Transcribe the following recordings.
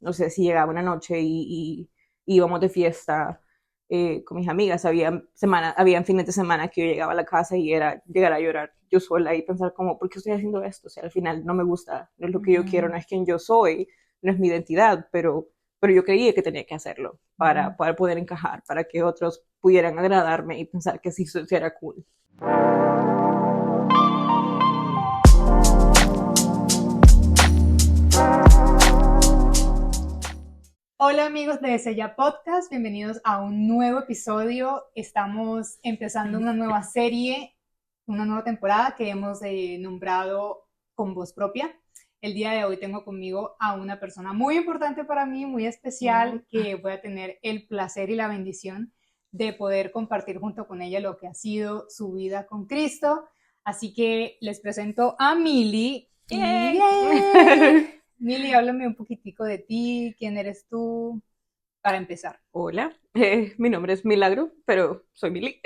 no sé, si llegaba una noche y íbamos de fiesta con mis amigas, habían fines de semana que yo llegaba a la casa y era llegar a llorar yo sola y pensar como, ¿por qué estoy haciendo esto? O sea, al final no me gusta, no es lo que yo quiero, no Ujú, es quien yo soy, no es mi identidad, pero yo creía que tenía que hacerlo ujú. para poder encajar, para que otros pudieran agradarme y pensar que sí era cool. Hola amigos de Sella Podcast, bienvenidos a un nuevo episodio. Estamos empezando una nueva serie, una nueva temporada que hemos nombrado Con Voz Propia. El día de hoy tengo conmigo a una persona muy importante para mí, muy Oh. especial, que voy a tener el placer y la bendición de poder compartir junto con ella lo que ha sido su vida con Cristo. Así que les presento a Mili. Yay. ¡Yay! Mili, háblame un poquitico de ti, quién eres tú, para empezar. Hola, mi nombre es Milagro, pero soy Mili.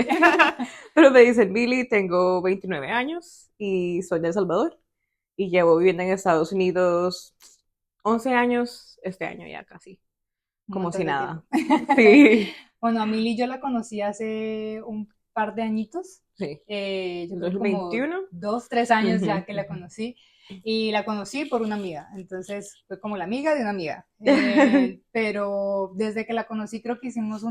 Pero me dicen Mili, tengo 29 años y soy de El Salvador y llevo viviendo en Estados Unidos 11 años, este año ya casi, Un como si montón de tiempo. nada. Sí, Bueno, a Mili yo la conocí hace un par de añitos. sí. Yo creo que como 2021. 2, 3 años ya Ujú. que la conocí. Y la conocí por una amiga. Entonces fue como la amiga de una amiga. Pero desde que la conocí creo que hicimos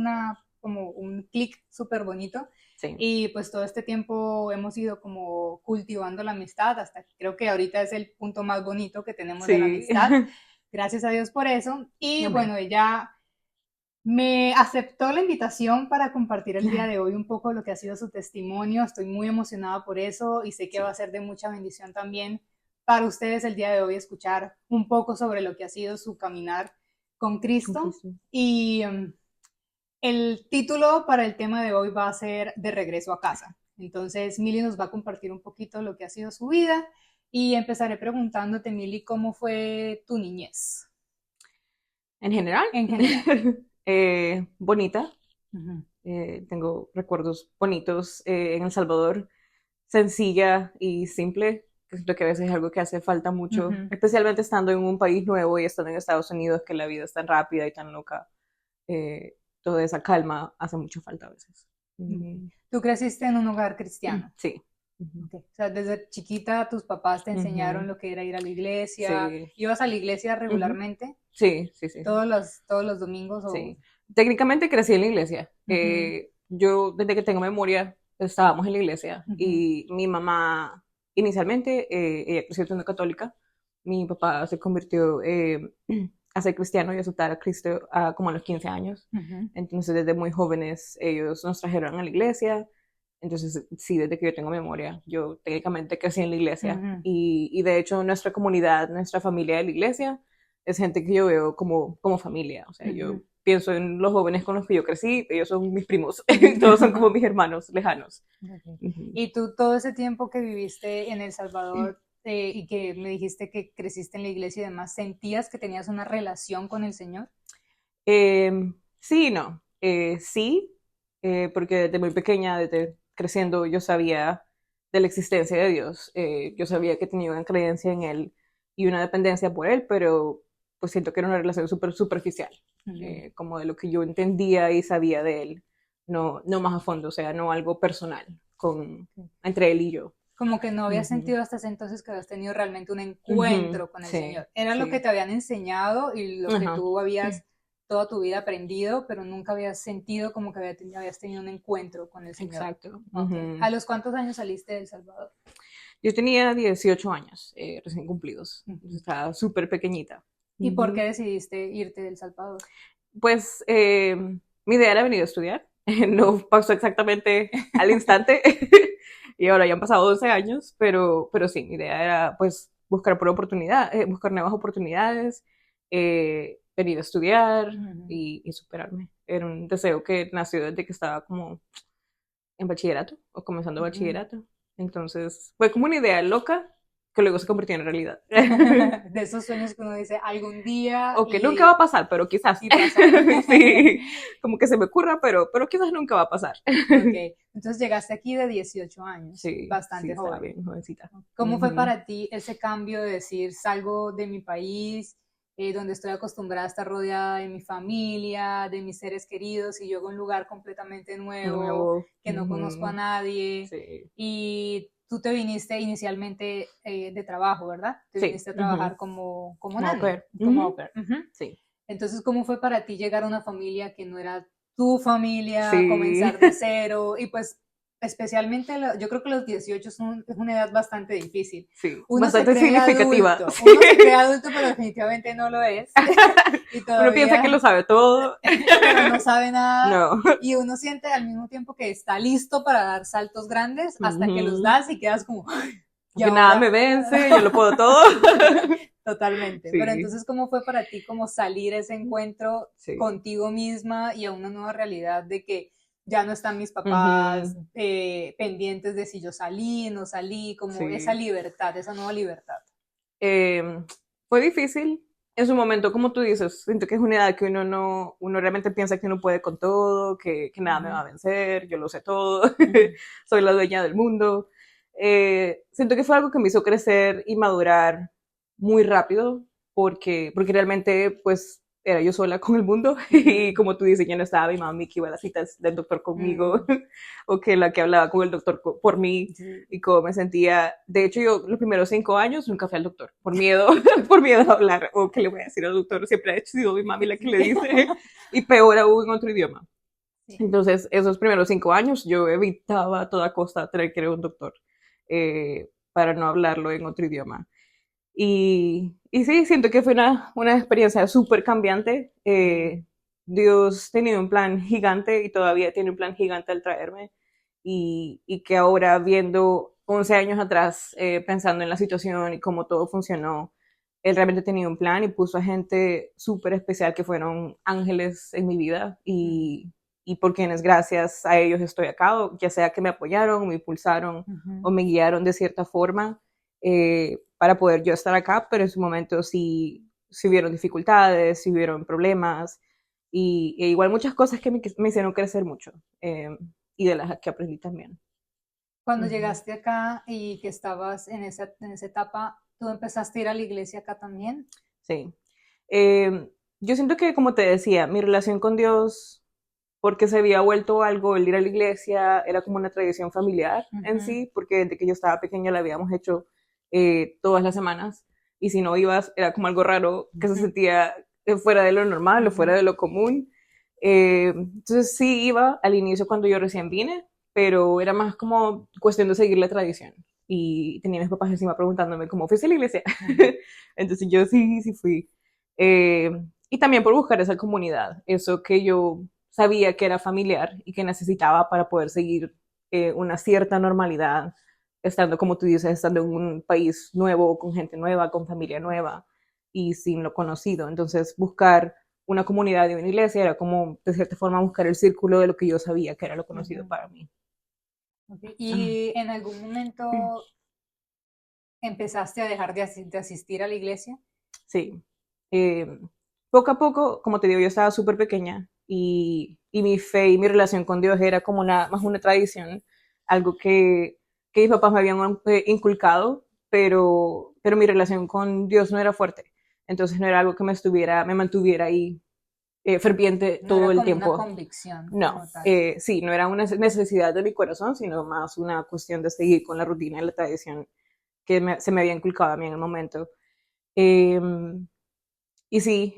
como un clic súper bonito. Sí. Y pues todo este tiempo hemos ido como cultivando la amistad hasta que creo que ahorita es el punto más bonito que tenemos de la Sí. amistad. Gracias a Dios por eso. Y Amén. bueno, ella me aceptó la invitación para compartir el día de hoy un poco lo que ha sido su testimonio. Estoy muy emocionada por eso y sé que va a Sí. ser de mucha bendición también para ustedes el día de hoy escuchar un poco sobre lo que ha sido su caminar con Con Cristo. Cristo. Y el título para el tema de hoy va a ser De regreso a casa. Entonces, Mili nos va a compartir un poquito lo que ha sido su vida y empezaré preguntándote, Mili, ¿cómo fue tu niñez En general, en general? bonita. Ujú, Tengo recuerdos bonitos en El Salvador, sencilla y simple, que siento que a veces es algo que hace falta mucho, ujú. especialmente estando en un país nuevo y estando en Estados Unidos, que la vida es tan rápida y tan loca. Toda esa calma hace mucho falta a veces. Okay. Ujú. Tú creciste en un hogar cristiano. Sí. Ujú. Okay. O sea, desde chiquita tus papás te enseñaron Ujú. lo que era ir a la iglesia. Sí. ¿Ibas a la iglesia Ujú. regularmente? Sí, sí, sí, sí. Todos los domingos o... Sí. Técnicamente crecí en la iglesia. Ujú, Yo, desde que tengo memoria, estábamos en la iglesia ujú, y mi mamá, inicialmente, ella creció siendo católica. Mi papá se convirtió a ser cristiano y a aceptar a Cristo como a los 15 años. ujú, Entonces, desde muy jóvenes, ellos nos trajeron a la iglesia. Entonces, sí, desde que yo tengo memoria, yo técnicamente crecí en la iglesia. ujú, Y de hecho, nuestra comunidad, nuestra familia de la iglesia, es gente que yo veo como familia. O sea, yo ujú. pienso en los jóvenes con los que yo crecí, ellos son mis primos, todos son como mis hermanos lejanos. Okay. Ujú. Y tú todo ese tiempo que viviste en El Salvador y que me dijiste que creciste en la iglesia y demás, ¿sentías que tenías una relación con el Señor? Sí, no. Sí, porque desde muy pequeña, desde creciendo, yo sabía de la existencia de Dios. Yo sabía que tenía una creencia en Él y una dependencia por Él, pero pues siento que era una relación súper superficial, Ujú. como de lo que yo entendía y sabía de Él, no más a fondo, o sea, no algo personal entre Él y yo. Como que no habías Ujú. sentido hasta ese entonces que habías tenido realmente un Ujú. encuentro con el Sí, Señor. Era lo que sí. te habían enseñado y lo que Ajá. tú habías toda tu vida aprendido, pero nunca habías sentido como que habías tenido un encuentro con el Señor. Exacto. Okay. Ujú. ¿A los cuántos años saliste de El Salvador? Yo tenía 18 años recién cumplidos. Ujú. Estaba súper pequeñita. ¿Y por qué Ujú. decidiste irte de El Salvador? Pues mi idea era venir a estudiar. No pasó exactamente al instante. Y ahora ya han pasado 12 años, pero sí, mi idea era pues buscar nuevas oportunidades, venir a estudiar Ujú. y superarme. Era un deseo que nació desde que estaba como en bachillerato o comenzando Ujú. bachillerato. Entonces fue como una idea loca que luego se convirtió en realidad. De esos sueños que uno dice algún día O que nunca va a pasar, pero quizás. y pasó. Sí, como que se me ocurra, pero quizás nunca va a pasar. Ok, entonces llegaste aquí de 18 años, Sí, sí, bastante estaba joven. bien jovencita. ¿Cómo fue Ujú. para ti ese cambio de decir salgo de mi país? donde estoy acostumbrada a estar rodeada de mi familia, de mis seres queridos, y llego a un lugar completamente nuevo, que no conozco a nadie, Sí. y tú te viniste inicialmente de trabajo, ¿verdad? Te Sí. viniste a trabajar como Como au nanny, pair. como au pair. Sí. Entonces, ¿cómo fue para ti llegar a una familia que no era tu familia, Sí. comenzar de cero? Y pues, especialmente, yo creo que los 18 es una edad bastante difícil. Sí, Uno se bastante cree significativa. adulto, Sí. uno se cree adulto, pero definitivamente no lo es. Y Uno piensa que lo todavía, sabe todo. pero no sabe nada. No. Y uno siente al mismo tiempo que está listo para dar saltos grandes hasta que los Ujú. das y quedas como, "Ay, y Que nada ahora". me vence, yo lo puedo todo. Totalmente. Pero Sí, entonces, ¿cómo fue para ti como salir a ese encuentro sí. contigo misma y a una nueva realidad de que ya no están mis papás Ujú. pendientes de si yo salí, no salí, como esa Sí. libertad, esa nueva libertad? Eh, Fue difícil. En su momento, como tú dices, siento que es una edad que uno no, uno realmente piensa que uno puede con todo, que nada me va a vencer, yo lo sé todo, soy la dueña del mundo. Siento que fue algo que me hizo crecer y madurar muy rápido, porque realmente, pues, era yo sola con el mundo y como tú dices, ya no estaba mi mami que iba a las citas del doctor conmigo o que la que hablaba con el doctor por mí Sí. y cómo me sentía. De hecho, yo los primeros 5 años nunca fui al doctor por miedo, por miedo a hablar o que le voy a decir al doctor. Siempre ha sido mi mami la que le dice y peor aún en otro idioma. Sí. Entonces, esos primeros 5 años yo evitaba a toda costa tener que ir a un doctor para no hablarlo en otro idioma. Y sí, siento que fue una experiencia súper cambiante. Dios tenía un plan gigante y todavía tiene un plan gigante al traerme. Y que ahora, viendo 11 años atrás, pensando en la situación y cómo todo funcionó, Él realmente tenía un plan y puso a gente súper especial que fueron ángeles en mi vida. Y por quienes gracias a ellos estoy acá, o ya sea que me apoyaron, me impulsaron o me guiaron de cierta forma para poder yo estar acá, pero en su momento sí hubieron dificultades, sí hubieron problemas e igual muchas cosas que me hicieron crecer mucho y de las que aprendí también. Cuando llegaste acá y que estabas en esa etapa, ¿tú empezaste a ir a la iglesia acá también? Sí. Yo siento que, como te decía, mi relación con Dios, porque se había vuelto algo, el ir a la iglesia era como una tradición familiar en sí, porque desde que yo estaba pequeña la habíamos hecho todas las semanas, y si no ibas era como algo raro que se sentía fuera de lo normal o fuera de lo común. Entonces sí iba al inicio cuando yo recién vine, pero era más como cuestión de seguir la tradición. Y tenía a mis papás encima preguntándome cómo fuiste a la iglesia. Entonces yo sí fui. Eh, y también por buscar esa comunidad, eso que yo sabía que era familiar y que necesitaba para poder seguir una cierta normalidad, estando, como tú dices, estando en un país nuevo, con gente nueva, con familia nueva y sin lo conocido. Entonces, buscar una comunidad y una iglesia era como, de cierta forma, buscar el círculo de lo que yo sabía que era lo conocido para mí. Okay. ¿Y en algún momento empezaste a dejar de asistir a la iglesia? Sí. Eh, Poco a poco, como te digo, yo estaba súper pequeña y mi fe y mi relación con Dios era como más una tradición, algo que mis papás me habían inculcado, pero mi relación con Dios no era fuerte. Entonces no era algo que me mantuviera ahí ferviente No todo era el como una tiempo. convicción No, como tal. sí, no era una necesidad de mi corazón, sino más una cuestión de seguir con la rutina y la tradición que se me había inculcado a mí en el momento. Eh, y sí,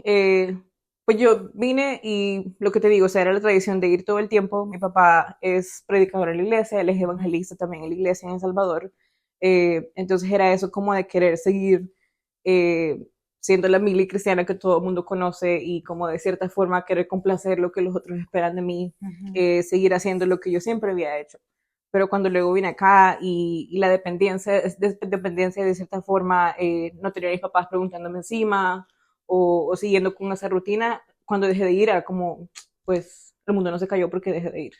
pues yo vine y lo que te digo, o sea, era la tradición de ir todo el tiempo. Mi papá es predicador en la iglesia, él es evangelista también en la iglesia en El Salvador. Entonces era eso como de querer seguir eh, siendo la mili cristiana que todo el mundo conoce y como de cierta forma querer complacer lo que los otros esperan de mí, seguir haciendo lo que yo siempre había hecho. Pero cuando luego vine acá y la dependencia de cierta forma, no tenía a mis papás preguntándome encima, o siguiendo con esa rutina, cuando dejé de ir era como, pues el mundo no se cayó porque dejé de ir.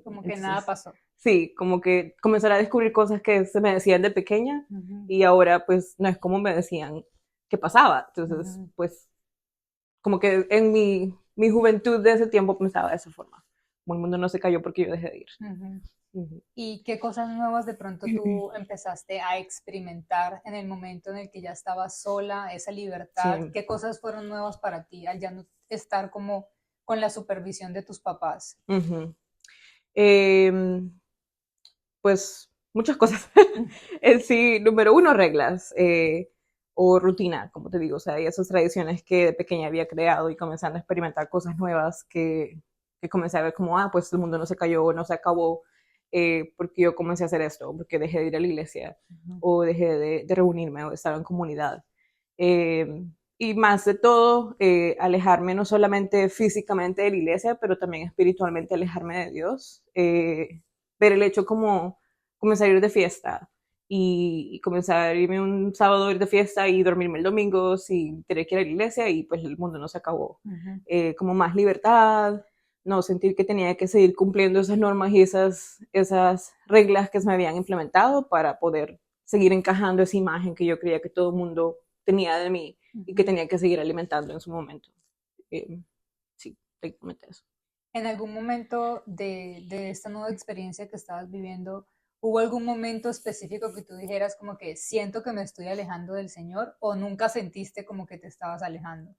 Como que nada Entonces, pasó. sí, como que comenzar a descubrir cosas que se me decían de pequeña y ahora pues no es como me decían que pasaba. Entonces, pues como que en mi juventud de ese tiempo pensaba de esa forma. Como el mundo no se cayó porque yo dejé de ir. Ujú. ¿Y qué cosas nuevas de pronto tú empezaste a experimentar en el momento en el que ya estabas sola, esa libertad? Sí. ¿Qué cosas fueron nuevas para ti al ya no estar como con la supervisión de tus papás? Ujú. Em, pues muchas cosas. En sí, número uno, reglas o rutina, como te digo, o sea, y esas tradiciones que de pequeña había creado y comenzando a experimentar cosas nuevas que comencé a ver como, pues el mundo no se cayó, no se acabó, porque yo comencé a hacer esto, porque dejé de ir a la iglesia Ujú. o dejé de reunirme o de estar en comunidad. Eh, y más de todo, alejarme no solamente físicamente de la iglesia, pero también espiritualmente alejarme de Dios. Ver el hecho como comenzar a ir de fiesta y comenzar a irme un sábado a ir de fiesta y dormirme el domingo sin tener que ir a la iglesia y pues el mundo no se acabó. Ujú. Como más libertad, no sentir que tenía que seguir cumpliendo esas normas y esas reglas que se me habían implementado para poder seguir encajando esa imagen que yo creía que todo el mundo tenía de mí y que Ujú. tenía que seguir alimentando en su momento. Eh, sí, técnicamente eso. En algún momento de esta nueva experiencia que estabas viviendo, ¿hubo algún momento específico que tú dijeras como que siento que me estoy alejando del Señor o nunca sentiste como que te estabas alejando?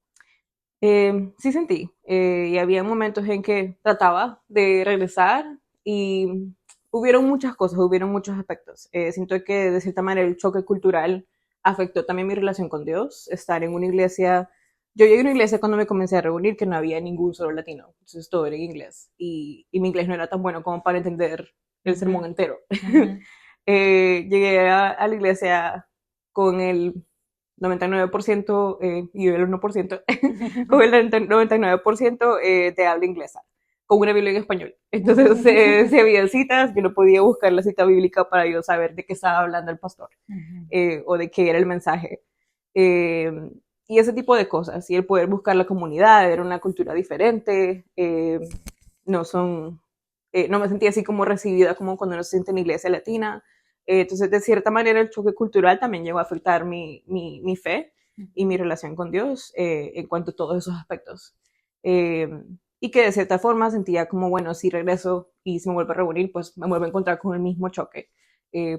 Sí sentí, y había momentos en que trataba de regresar y hubieron muchas cosas, hubieron muchos aspectos. Siento que de cierta manera el choque cultural afectó también mi relación con Dios, estar en una iglesia. Yo llegué a una iglesia cuando me comencé a reunir que no había ningún solo latino, entonces todo era en inglés y mi inglés no era tan bueno como para entender el sermón Ujú. entero. Ujú. Llegué a la iglesia con el 99% y yo el 1%, con el 99% de habla inglesa, con una Biblia en español. Entonces, si había citas, yo no podía buscar la cita bíblica para yo saber de qué estaba hablando el pastor Ujú. o de qué era el mensaje. Eh, y ese tipo de cosas, y el poder buscar la comunidad, era una cultura diferente, no son, no me sentía así como recibida como cuando uno se siente en iglesia latina. Entonces, de cierta manera, el choque cultural también llegó a afectar mi fe y Ujú. mi relación con Dios en cuanto a todos esos aspectos. Eh, y que de cierta forma sentía como, bueno, si regreso y se me vuelve a reunir, pues me vuelvo a encontrar con el mismo choque,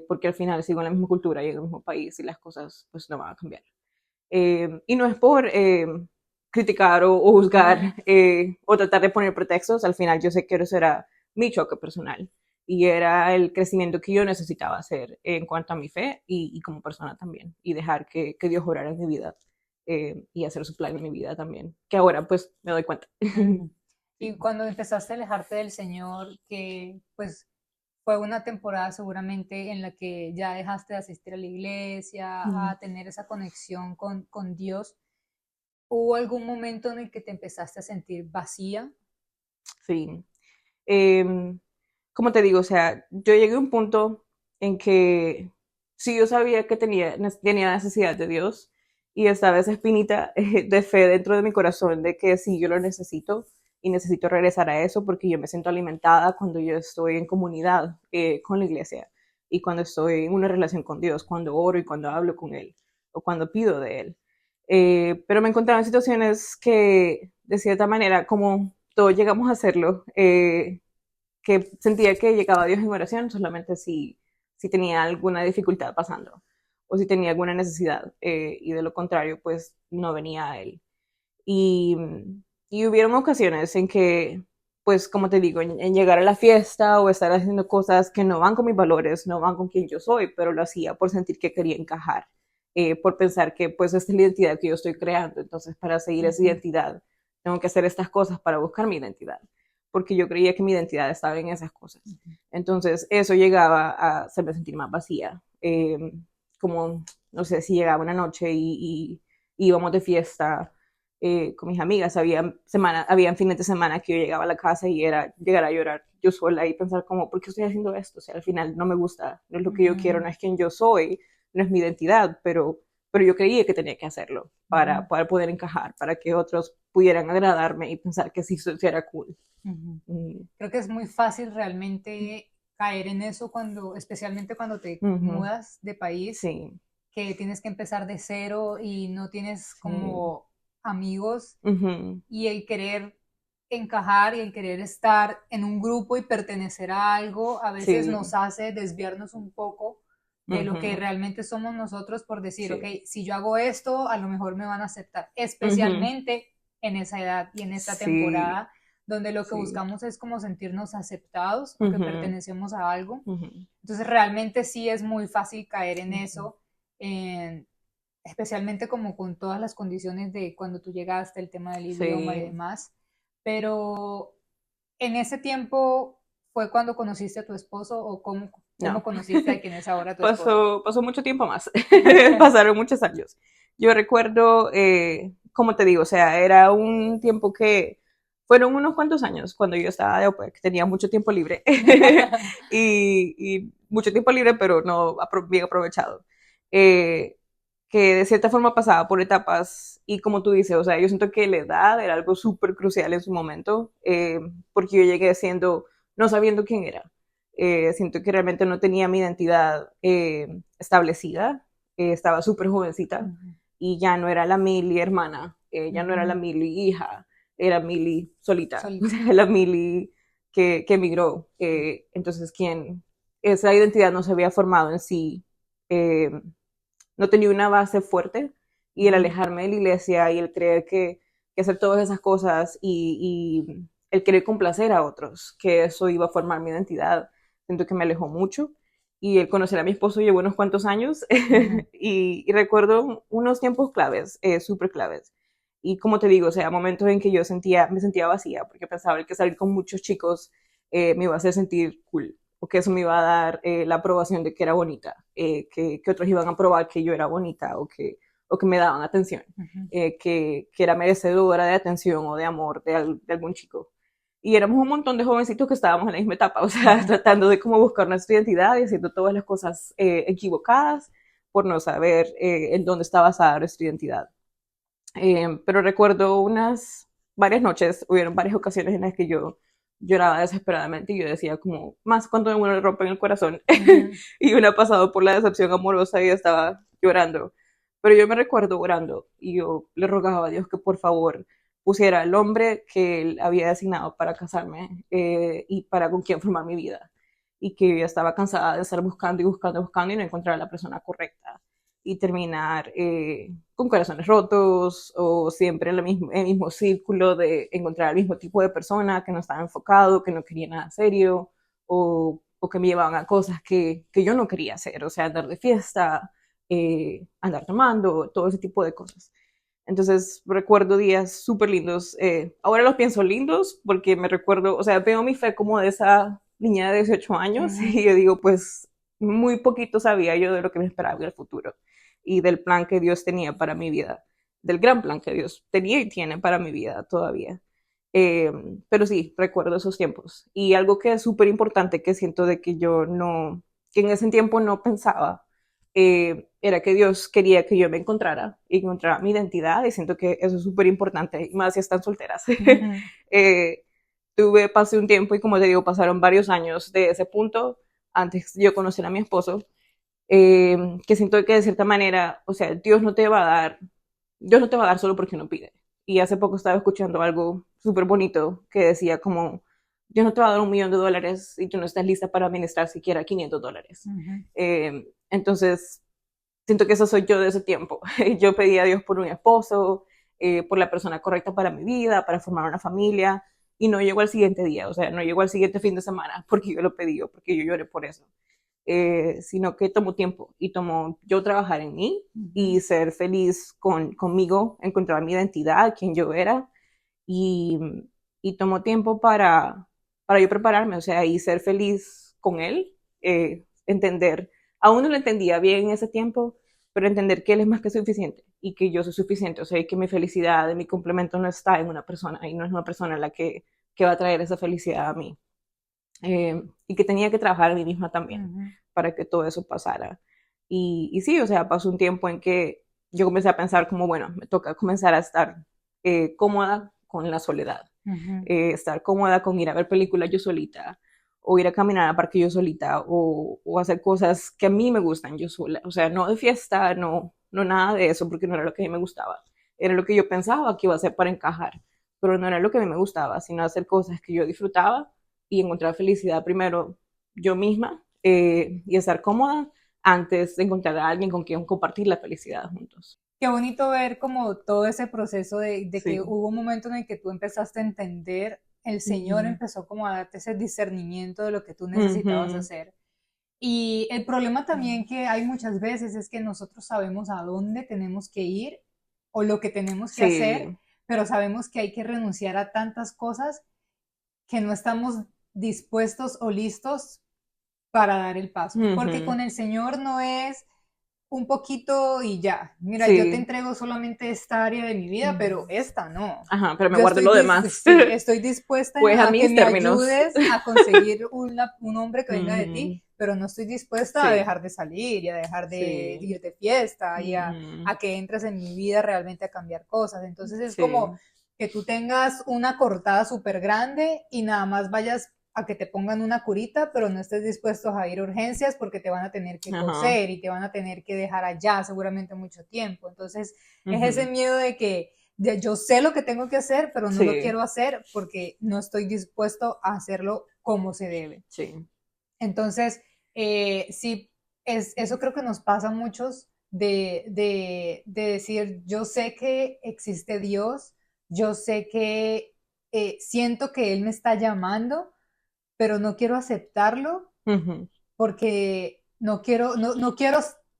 porque al final sigo en la misma cultura y en el mismo país y las cosas pues no van a cambiar. Y no es por criticar o juzgar o tratar de poner pretextos, al final yo sé que eso era mi choque personal y era el crecimiento que yo necesitaba hacer en cuanto a mi fe y como persona también, y dejar que Dios obrara en mi vida y hacer su plan en mi vida también, que ahora pues me doy cuenta. Ujú. Sí. Y cuando empezaste a alejarte del Señor, que pues fue una temporada seguramente en la que ya dejaste de asistir a la iglesia, Mm, a tener esa conexión con Dios, ¿hubo algún momento en el que te empezaste a sentir vacía? sí. Em, como te digo, o sea, yo llegué a un punto en que sí yo sabía que tenía necesidad de Dios y estaba esa espinita de fe dentro de mi corazón de que sí, yo lo necesito y necesito regresar a eso porque yo me siento alimentada cuando yo estoy en comunidad con la iglesia y cuando estoy en una relación con Dios, cuando oro y cuando hablo con Él o cuando pido de Él. Pero me encontraba en situaciones que, de cierta manera, como todos llegamos a hacerlo, que sentía que llegaba a Dios en oración solamente si tenía alguna dificultad pasando o si tenía alguna necesidad y de lo contrario pues no venía a Él. Y, y hubieron ocasiones en que pues como te digo, en llegar a la fiesta o estar haciendo cosas que no van con mis valores, no van con quien yo soy, pero lo hacía por sentir que quería encajar, por pensar que pues esta es la identidad que yo estoy creando, entonces para seguir esa Ujú. identidad tengo que hacer estas cosas para buscar mi identidad porque yo creía que mi identidad estaba en esas cosas. Ujú. Entonces eso llegaba a hacerme sentir más vacía. Como, no sé, si llegaba una noche y íbamos de fiesta con mis amigas, había fines de semana que yo llegaba a la casa y era llegar a llorar yo sola y pensar como, ¿por qué estoy haciendo esto? O sea, al final no me gusta, no es lo que yo quiero, Ujú. no es quien yo soy, no es mi identidad, pero yo creía que tenía que hacerlo Ujú. para poder encajar, para que otros pudieran agradarme y pensar que sí era cool. Ujú. Mm, Creo que es muy fácil realmente caer en eso cuando, especialmente cuando te ujú, mudas de país, sí, que tienes que empezar de cero y no tienes sí, como amigos ujú, y el querer encajar y el querer estar en un grupo y pertenecer a algo a veces Sí. nos hace desviarnos un poco de lo que Ujú, realmente somos nosotros por decir, ok, sí. si yo hago esto, a lo mejor me van a aceptar, Ujú, especialmente en esa edad y en esta sí, temporada donde lo que sí. buscamos es como sentirnos aceptados o que Ujú, pertenecemos a algo. ujú, Entonces realmente sí es muy fácil caer en ujú. eso, especialmente como con todas las condiciones de cuando tú llegaste, el tema del idioma y Sí. demás. Pero en ese tiempo fue cuando conociste a tu esposo o cómo No. conociste a quien es ahora tu esposo. Pasó mucho tiempo más. Pasaron muchos años. Yo recuerdo, como te digo, o sea, era un tiempo que fueron unos cuantos años cuando yo estaba de OPEC, que tenía mucho tiempo libre y mucho tiempo libre, pero no bien aprovechado. Eh, que de cierta forma pasaba por etapas y como tú dices, o sea, yo siento que la edad era algo súper crucial en su momento, porque yo llegué siendo, no sabiendo quién era. Siento que realmente no tenía mi identidad establecida, estaba súper jovencita Ujú, y ya no era la Mili hermana, ya no era la ujú. Mili hija, era Mili solita, o Solita. sea, la Mili que emigró. Entonces, esa identidad no se había formado en sí, eh, no tenía una base fuerte y el Ujú, alejarme de la iglesia y el creer que hacer todas esas cosas y el querer complacer a otros, que eso iba a formar mi identidad, siento que me alejó mucho. Y el conocer a mi esposo llevó unos cuantos años ujú. y recuerdo unos tiempos claves, súper claves. Y como te digo, o sea, momentos en que me sentía vacía, porque pensaba que salir con muchos chicos me iba a hacer sentir cool, o que eso me iba a dar la aprobación de que era bonita, que otros iban a probar que yo era bonita o que me daban atención, Ujú. que era merecedora de atención o de amor de algún chico. Y éramos un montón de jovencitos que estábamos en la misma etapa, o sea, Ujú. tratando de cómo buscar nuestra identidad y haciendo todas las cosas equivocadas por no saber en dónde estaba basada nuestra identidad. Pero recuerdo varias noches, hubieron varias ocasiones en las que yo lloraba desesperadamente y yo decía como, más cuando uno le rompen el corazón Ujú. y uno ha pasado por la decepción amorosa y estaba llorando. Pero yo me recuerdo orando y yo le rogaba a Dios que por favor pusiera al hombre que él había designado para casarme y para con quien formar mi vida. Y que yo ya estaba cansada de estar buscando y buscando y buscando y no encontrar a la persona correcta y terminar con corazones rotos o siempre en el mismo círculo de encontrar el mismo tipo de persona que no estaba enfocado, que no quería nada serio o que me llevaban a cosas que yo no quería hacer, o sea, andar de fiesta, andar tomando, todo ese tipo de cosas. Entonces recuerdo días súper lindos. Ahora los pienso lindos porque me recuerdo, o sea, veo mi fe como de esa niña de 18 años Ujú. y yo digo, pues muy poquito sabía yo de lo que me esperaba en el futuro y del plan que Dios tenía para mi vida, del gran plan que Dios tenía y tiene para mi vida todavía. Eh, pero sí, recuerdo esos tiempos. Y algo que es súper importante que siento de que yo no, que en ese tiempo no pensaba, era que Dios quería que yo me encontrara y encontrara mi identidad y siento que eso es súper importante, y más si están solteras. Ujú. eh, pasé un tiempo y como te digo, pasaron varios años de ese punto antes de yo conocer a mi esposo, que siento que de cierta manera, o sea, Dios no te va a dar solo porque uno pide. Y hace poco estaba escuchando algo súper bonito que decía como, Dios no te va a dar $1 millón y tú no estás lista para administrar siquiera $500. Ujú. Entonces, siento que eso soy yo de ese tiempo. Yo pedí a Dios por un esposo, por la persona correcta para mi vida, para formar una familia, y no llegó al siguiente día, o sea, no llegó al siguiente fin de semana porque yo lo pedí o porque yo lloré por eso, sino que tomó tiempo y tomó yo trabajar en mí Ujú. y ser feliz conmigo, encontrar mi identidad, quién yo era, y, y tomó tiempo para yo prepararme, o sea, y ser feliz con él, entender, aún no lo entendía bien en ese tiempo, pero entender que él es más que suficiente y que yo soy suficiente, o sea, y que mi felicidad, mi complemento no está en una persona y no es una persona la que va a traer esa felicidad a mí. Y que tenía que trabajar a mí misma también Ujú. para que todo eso pasara. Y sí, o sea, pasó un tiempo en que yo comencé a pensar como, bueno, me toca comenzar a estar cómoda con la soledad, Ujú. estar cómoda con ir a ver películas yo solita, o ir a caminar al parque yo solita, o hacer cosas que a mí me gustan yo sola, o sea, no de fiesta, no nada de eso, porque no era lo que a mí me gustaba, era lo que yo pensaba que iba a hacer para encajar, pero no era lo que a mí me gustaba, sino hacer cosas que yo disfrutaba y encontrar felicidad primero yo misma, y estar cómoda antes de encontrar a alguien con quien compartir la felicidad juntos. Qué bonito ver como todo ese proceso de que Sí. hubo un momento en el que tú empezaste a entender, el Señor Ujú. empezó como a darte ese discernimiento de lo que tú necesitabas Ujú. hacer. Y el problema también que hay muchas veces es que nosotros sabemos a dónde tenemos que ir o lo que tenemos que hacer, Sí. pero sabemos que hay que renunciar a tantas cosas que no estamos dispuestos o listos para dar el paso. Porque Ujú. con el Señor no es un poquito y ya. Mira, yo te Sí. entrego solamente esta área de mi vida, pero esta no. Ajá, pero me Yo guardo estoy, lo demás. sí, estoy dispuesta Pues a a que mis me términos. ayudes a conseguir un hombre que venga de ti, Ujú. pero no estoy dispuesta a Sí, dejar de salir y a dejar de sí. ir de fiesta y Ujú. a que entres en mi vida realmente a cambiar cosas. Entonces es como Sí. que tú tengas una cortada súper grande y nada más vayas a que te pongan una curita, pero no estés dispuestos a ir a urgencias porque te van a tener que Ajá. coser y te van a tener que dejar allá seguramente mucho tiempo. Entonces es ese Ujú. miedo de que yo sé lo que tengo que hacer, pero no lo Sí, quiero hacer porque no estoy dispuesto a hacerlo como se debe. sí. Entonces, sí, eso creo que nos pasa a muchos de decir, yo sé que existe Dios, yo sé que siento que Él me está llamando, pero no quiero aceptarlo Ujú. porque no quiero,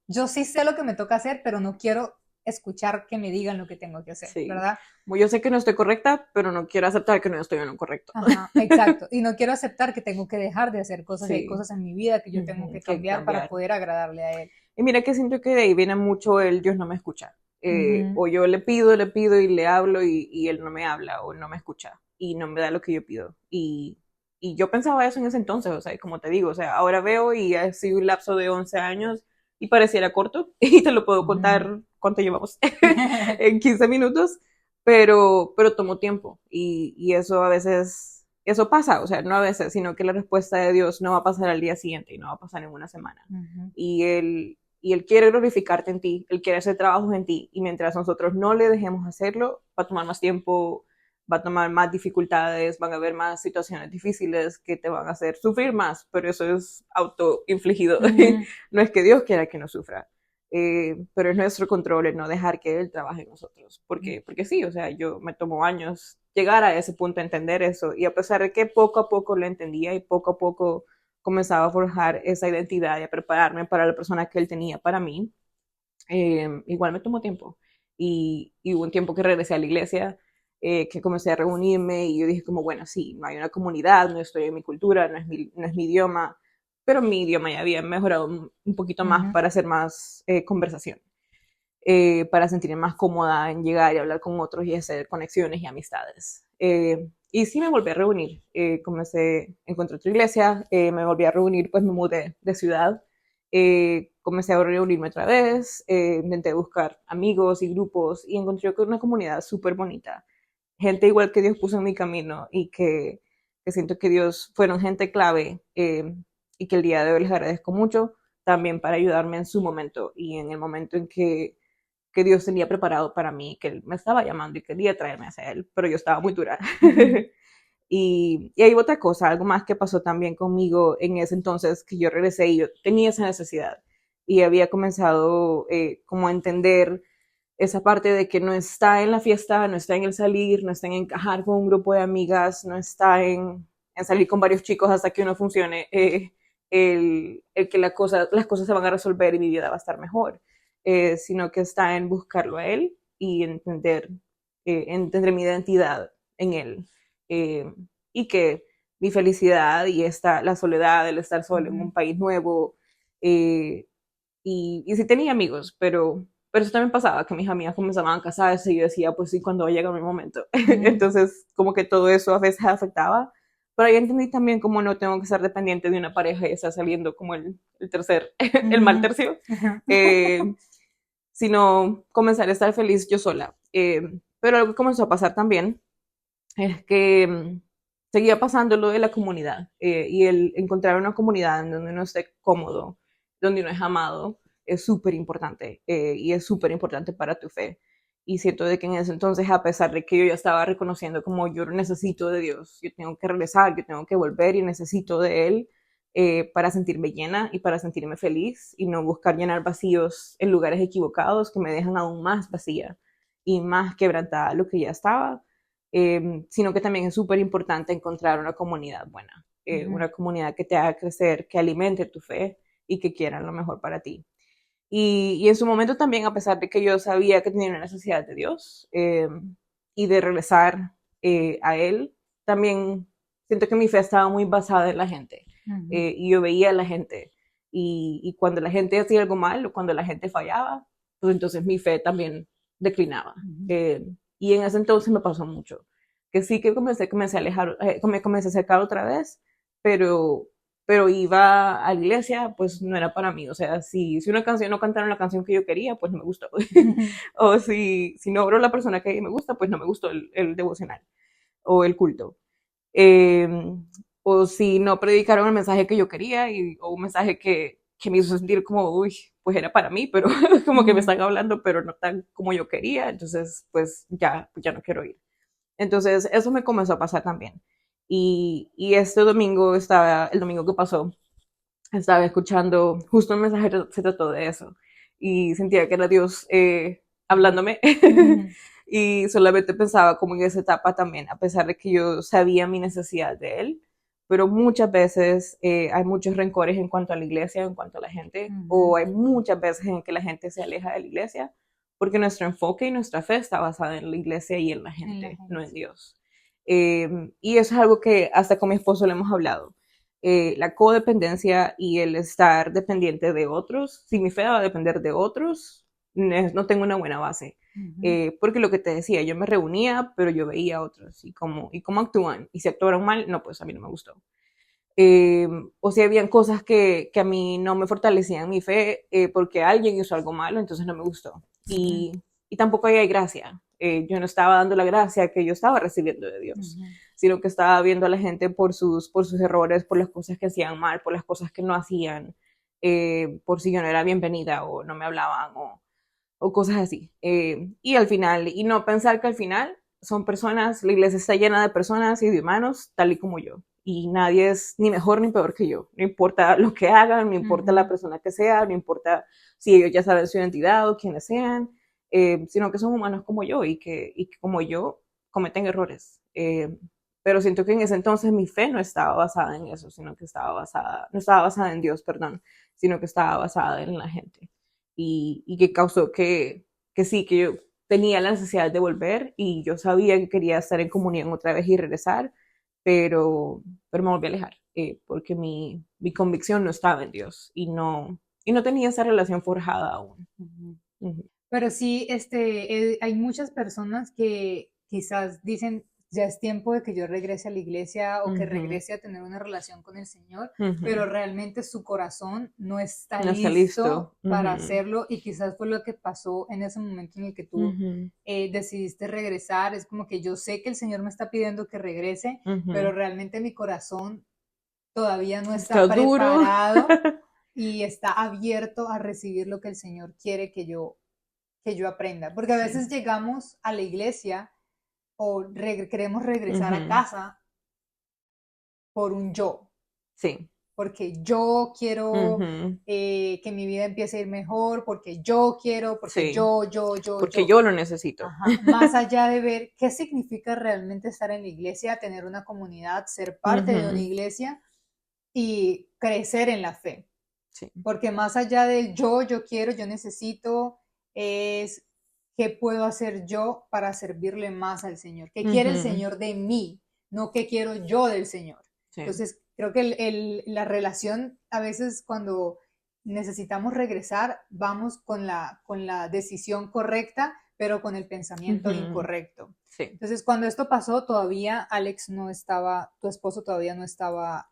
yo sí sé lo que me toca hacer, pero no quiero escuchar que me digan lo que tengo que hacer, Sí. ¿verdad? Yo sé que no estoy correcta, pero no quiero aceptar que no estoy en lo correcto. Ajá, exacto. Y no quiero aceptar que tengo que dejar de hacer cosas y hay Sí. cosas en mi vida que yo tengo Ujú. que Que cambiar para cambiar. poder agradarle a él. Y mira que siento que de ahí viene mucho el Dios no me escucha. Ujú, O yo le pido y le hablo y él no me habla o no me escucha y no me da lo que yo pido. Y yo pensaba eso en ese entonces, o sea, como te digo, o sea, ahora veo y ha sido un lapso de 11 años y pareciera corto y te lo puedo ujú. contar cuánto llevamos en 15 minutos, pero tomó tiempo y eso a veces, eso pasa, o sea, no a veces, sino que la respuesta de Dios no va a pasar al día siguiente y no va a pasar en una semana. Ujú, Y él quiere glorificarte en ti, Él quiere hacer trabajos en ti, y mientras nosotros no le dejemos hacerlo, va a tomar más tiempo, va a tomar más dificultades, van a haber más situaciones difíciles que te van a hacer sufrir más, pero eso es autoinfligido. ujú, No es que Dios quiera que no sufra, pero es nuestro control el no dejar que Él trabaje en nosotros. Porque sí, o sea, yo me tomó años llegar a ese punto, a entender eso, y a pesar de que poco a poco lo entendía y poco a poco comenzaba a forjar esa identidad y a prepararme para la persona que Él tenía para mí, igual me tomó tiempo. Y hubo un tiempo que regresé a la iglesia, que comencé a reunirme y yo dije como, bueno, sí, no hay una comunidad, no estoy en mi cultura, no es mi idioma, pero mi idioma ya había mejorado un poquito más ujú. para hacer más conversación, para sentirme más cómoda en llegar y hablar con otros y hacer conexiones y amistades. Y sí me volví a reunir, encontré otra iglesia, me volví a reunir, pues me mudé de ciudad, comencé a reunirme otra vez, intenté buscar amigos y grupos y encontré una comunidad súper bonita, gente igual que Dios puso en mi camino y que siento que Dios fueron gente clave, y que el día de hoy les agradezco mucho también para ayudarme en su momento y en el momento en que Dios tenía preparado para mí, que Él me estaba llamando y quería traerme hacia Él, pero yo estaba muy dura. Ujú, Y hay otra cosa, algo más que pasó también conmigo en ese entonces, que yo regresé y yo tenía esa necesidad y había comenzado, como a entender esa parte de que no está en la fiesta, no está en el salir, no está en encajar con un grupo de amigas, no está en salir con varios chicos hasta que uno funcione, el que las cosas se van a resolver y mi vida va a estar mejor, sino que está en buscarlo a Él y entender mi identidad en Él, eh, y que mi felicidad y la soledad, el estar solo en ujú, un país nuevo, eh, y sí tenía amigos, pero eso también pasaba, que mis amigas comenzaban a casarse y yo decía, pues sí, cuando va a llegar mi momento. ujú, Entonces, como que todo eso a veces afectaba, pero ahí entendí también cómo no tengo que ser dependiente de una pareja y estar saliendo como el tercer, el mal ujú, tercio, ujú. eh, sino comenzar a estar feliz yo sola. Pero algo que comenzó a pasar también es que seguía pasando lo de la comunidad, y el encontrar una comunidad en donde uno esté cómodo, donde uno es amado, es súper importante, y es súper importante para tu fe. Y siento de que en ese entonces, a pesar de que yo ya estaba reconociendo como yo necesito de Dios, yo tengo que regresar, yo tengo que volver y necesito de Él para sentirme llena y para sentirme feliz y no buscar llenar vacíos en lugares equivocados que me dejan aún más vacía y más quebrantada de lo que ya estaba, sino que también es súper importante encontrar una comunidad buena, una comunidad que te haga crecer, que alimente tu fe y que quiera lo mejor para ti. Y en su momento también, a pesar de que yo sabía que tenía una necesidad de Dios y de regresar a Él, también siento que mi fe estaba muy basada en la gente. Y yo veía a la gente. Y cuando la gente hacía algo mal o cuando la gente fallaba, pues entonces mi fe también declinaba. Y en ese entonces me pasó mucho. Que sí que comencé a alejar, me comencé a acercar otra vez, pero iba a la iglesia, pues no era para mí. O sea, si una canción no cantaron la canción que yo quería, pues no me gustó. O si no obró la persona que me gusta, pues no me gustó el devocional o el culto. Eh, o si no predicaron el mensaje que yo quería o un mensaje que me hizo sentir como, uy, pues era para mí, pero como que me están hablando, pero no tan como yo quería, entonces pues ya no quiero ir. Entonces eso me comenzó a pasar también. Y este domingo el domingo que pasó, estaba escuchando, justo un mensaje se trató de eso. Y sentía que era Dios hablándome. Y solamente pensaba como en esa etapa también, a pesar de que yo sabía mi necesidad de Él. Pero muchas veces hay muchos rencores en cuanto a la iglesia, en cuanto a la gente, o hay muchas veces en que la gente se aleja de la iglesia, porque nuestro enfoque y nuestra fe está basada en la iglesia y en la gente, no en Dios. Y eso es algo que hasta con mi esposo le hemos hablado. La codependencia y el estar dependiente de otros, si mi fe va a depender de otros, no tengo una buena base. Porque lo que te decía, yo me reunía, pero yo veía a otros y cómo actúan. Y si actuaron mal, no, pues a mí no me gustó. O si habían cosas que a mí no me fortalecían mi fe porque alguien hizo algo malo, entonces no me gustó. Y tampoco ahí hay gracia. Yo no estaba dando la gracia que yo estaba recibiendo de Dios, sino que estaba viendo a la gente por sus errores, por las cosas que hacían mal, por las cosas que no hacían, por si yo no era bienvenida o no me hablaban o cosas así. Y al final, y no pensar que al final son personas, la iglesia está llena de personas y de humanos tal y como yo. Y nadie es ni mejor ni peor que yo. No importa lo que hagan, no importa la persona que sea, no importa si ellos ya saben su identidad o quiénes sean, sino que son humanos como yo y que como yo cometen errores. Pero siento que en ese entonces mi fe no estaba basada en eso, sino que no estaba basada en Dios, perdón, sino que estaba basada en la gente. Y que causó que sí, que yo tenía la necesidad de volver y yo sabía que quería estar en comunión otra vez y regresar, pero me volví a alejar porque mi convicción no estaba en Dios y no tenía esa relación forjada aún. Pero sí, hay muchas personas que quizás dicen, ya es tiempo de que yo regrese a la iglesia o que regrese a tener una relación con el Señor, pero realmente su corazón no está listo para hacerlo y quizás fue lo que pasó en ese momento en el que tú decidiste regresar. Es como que yo sé que el Señor me está pidiendo que regrese, pero realmente mi corazón todavía no está preparado y está abierto a recibir lo que el Señor quiere que yo aprenda. Porque a veces llegamos a la iglesia o queremos regresar a casa por un yo. Sí. Porque yo quiero que mi vida empiece a ir mejor, porque yo quiero, porque yo. Porque yo lo necesito. Más allá de ver qué significa realmente estar en la iglesia, tener una comunidad, ser parte de una iglesia y crecer en la fe. Sí. Porque más allá del yo quiero, yo necesito, es qué puedo hacer yo para servirle más al Señor. ¿Qué quiere el Señor de mí? No qué quiero yo del Señor. Sí. Entonces, creo que la relación, a veces cuando necesitamos regresar, vamos con la decisión correcta, pero con el pensamiento incorrecto. Sí. Entonces, cuando esto pasó, todavía Alex no estaba, tu esposo todavía no estaba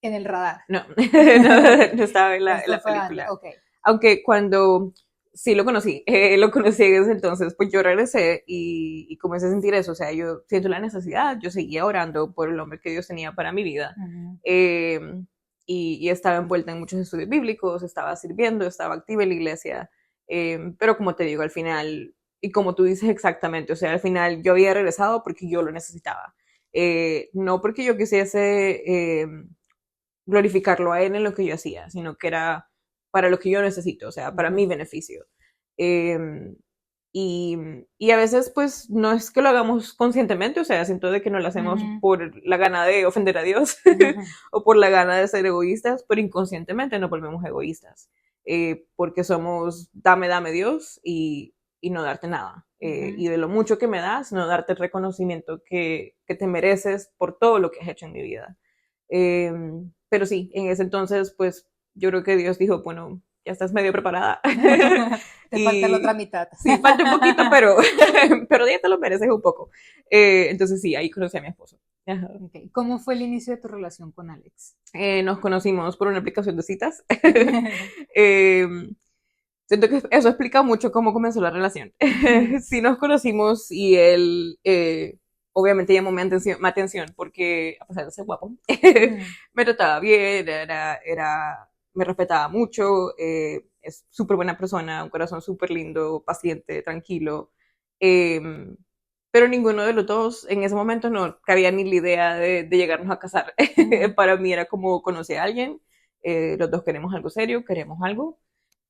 en el radar. No, no estaba en la película. Okay. Aunque cuando sí lo conocí en ese entonces, pues yo regresé y comencé a sentir eso. O sea, yo siento la necesidad, yo seguía orando por el hombre que Dios tenía para mi vida. Y estaba envuelta en muchos estudios bíblicos, estaba sirviendo, estaba activa en la iglesia. Pero como te digo, al final y como tú dices exactamente, o sea, al final yo había regresado porque yo lo necesitaba. No porque yo quisiese glorificarlo a él en lo que yo hacía, sino que era para lo que yo necesito, o sea, para mi beneficio. Eh, y, y a veces, pues, no es que lo hagamos conscientemente, o sea, siento de que no lo hacemos por la gana de ofender a Dios o por la gana de ser egoístas, pero inconscientemente nos volvemos egoístas, porque somos dame, dame Dios y no darte nada. Y de lo mucho que me das, no darte el reconocimiento que te mereces por todo lo que has hecho en mi vida. Pero sí, en ese entonces, pues, yo creo que Dios dijo, bueno, ya estás medio preparada. Te falta la otra mitad. Sí, falta un poquito, pero, pero ya te lo mereces un poco. Entonces sí, ahí conocí a mi esposo. Ajá. Okay. ¿Cómo fue el inicio de tu relación con Alex? Nos conocimos por una aplicación de citas. Siento que eso explica mucho cómo comenzó la relación. Sí nos conocimos y él obviamente llamó mi atención porque a pesar de ser guapo, me trataba bien, me respetaba mucho, es súper buena persona, un corazón súper lindo, paciente, tranquilo. Eh, pero ninguno de los dos en ese momento no cabía ni la idea de llegarnos a casar. Para mí era como conocer a alguien, los dos queremos algo serio, queremos algo,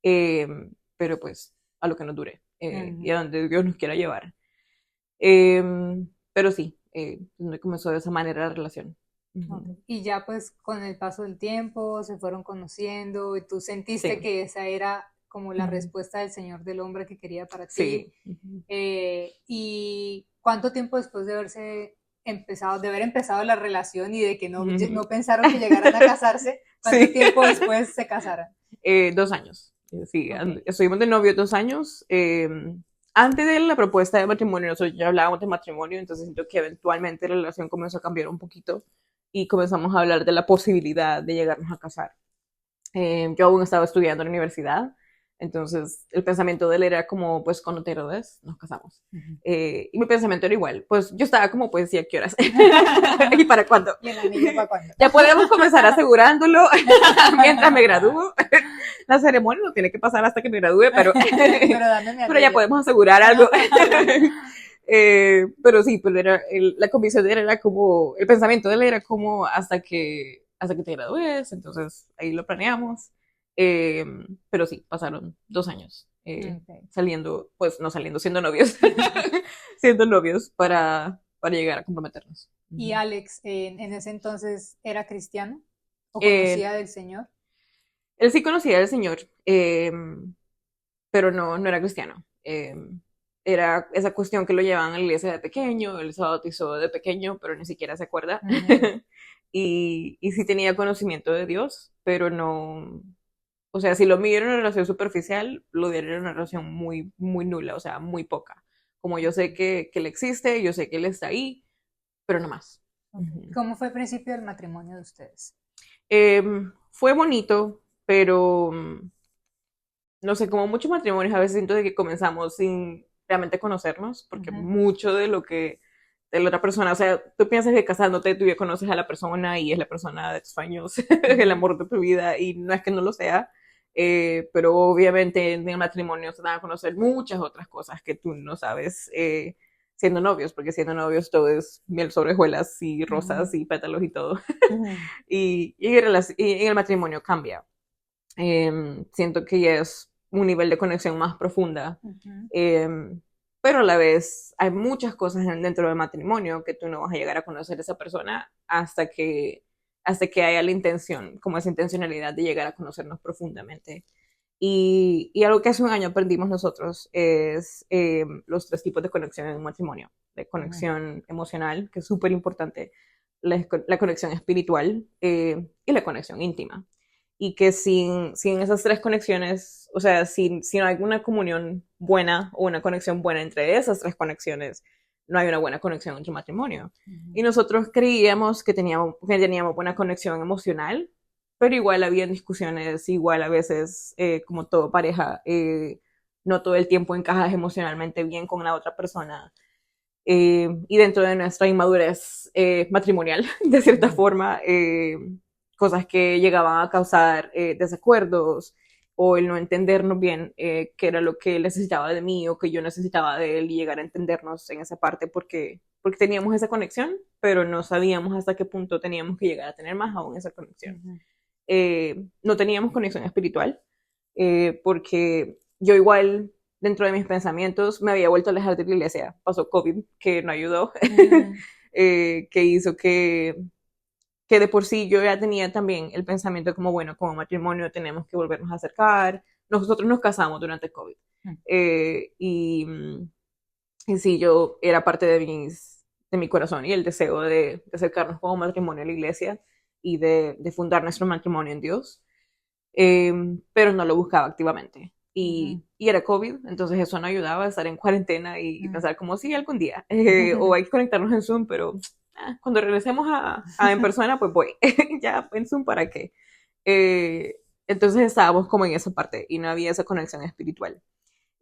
eh, pero pues a lo que nos dure y a donde Dios nos quiera llevar. Pero sí, comenzó de esa manera la relación. Okay. Y ya pues con el paso del tiempo se fueron conociendo y tú sentiste Sí. que esa era como la respuesta del Señor del hombre que quería para ti. Sí. ¿Y cuánto tiempo después de haber empezado la relación y de que no pensaron que llegaran a casarse, cuánto tiempo después se casaran? 2 años. Sí, okay. Estuvimos de novio 2 años. Antes de la propuesta de matrimonio, nosotros ya hablábamos de matrimonio, entonces siento que eventualmente la relación comenzó a cambiar un poquito y comenzamos a hablar de la posibilidad de llegarnos a casar. Yo aún estaba estudiando en la universidad, entonces el pensamiento de él era como, pues cuando te gradúes, nos casamos. Y mi pensamiento era igual, pues yo estaba como, pues, ¿y a qué horas? ¿Y para cuándo? ¿Y el anillo para cuándo? Ya podemos comenzar asegurándolo mientras me gradúo. La ceremonia no tiene que pasar hasta que me gradúe, pero ya podemos asegurar algo. Pero sí, pero la convicción de él era como, el pensamiento de él era como hasta que te gradúes, entonces ahí lo planeamos. Pero sí, pasaron 2 años saliendo, pues no saliendo, siendo novios, siendo novios para llegar a comprometernos. ¿Y Alex en ese entonces era cristiano o conocía del Señor? Él sí conocía del Señor, pero no era cristiano. Era esa cuestión que lo llevaban a la iglesia de pequeño, él se bautizó de pequeño, pero ni siquiera se acuerda. y sí tenía conocimiento de Dios, pero no, o sea, si lo midieron en una relación superficial, lo dieron en una relación muy, muy nula, o sea, muy poca. Como yo sé que él existe, yo sé que él está ahí, pero no más. ¿Cómo fue el principio del matrimonio de ustedes? Fue bonito, pero no sé, como muchos matrimonios, a veces siento de que comenzamos sin realmente conocernos, porque mucho de lo que de la otra persona, o sea, tú piensas que casándote tú ya conoces a la persona y es la persona de tus sueños, el amor de tu vida, y no es que no lo sea, pero obviamente en el matrimonio se van a conocer muchas otras cosas que tú no sabes siendo novios, porque siendo novios todo es miel sobre hojuelas y rosas y pétalos y todo. y en el matrimonio cambia. Siento que ya es un nivel de conexión más profunda, pero a la vez hay muchas cosas dentro del matrimonio que tú no vas a llegar a conocer a esa persona hasta que haya la intención, como esa intencionalidad de llegar a conocernos profundamente. Y algo que hace un año aprendimos nosotros es los 3 tipos de conexión en un matrimonio. De conexión emocional, que es súper importante, la conexión espiritual y la conexión íntima. Y que sin esas 3 conexiones, o sea, si no hay una comunión buena o una conexión buena entre esas 3 conexiones, no hay una buena conexión entre matrimonio. Y nosotros creíamos que teníamos buena conexión emocional, pero igual había discusiones, igual a veces, como todo pareja, no todo el tiempo encajas emocionalmente bien con la otra persona. Y dentro de nuestra inmadurez matrimonial, de cierta forma, cosas que llegaban a causar desacuerdos o el no entendernos bien qué era lo que él necesitaba de mí o que yo necesitaba de él y llegar a entendernos en esa parte porque teníamos esa conexión, pero no sabíamos hasta qué punto teníamos que llegar a tener más aún esa conexión. No teníamos conexión espiritual porque yo igual dentro de mis pensamientos me había vuelto a alejar de la iglesia. Pasó COVID, que no ayudó, que hizo que de por sí yo ya tenía también el pensamiento como, bueno, como matrimonio tenemos que volvernos a acercar. Nosotros nos casamos durante COVID. Y sí, yo era parte de mi corazón y el deseo de acercarnos como matrimonio a la iglesia y de fundar nuestro matrimonio en Dios, pero no lo buscaba activamente. Y era COVID, entonces eso no ayudaba a estar en cuarentena y pensar como, sí, algún día, o hay que conectarnos en Zoom, pero cuando regresemos a en persona, pues voy, ya en Zoom, ¿para qué? Entonces estábamos como en esa parte y no había esa conexión espiritual.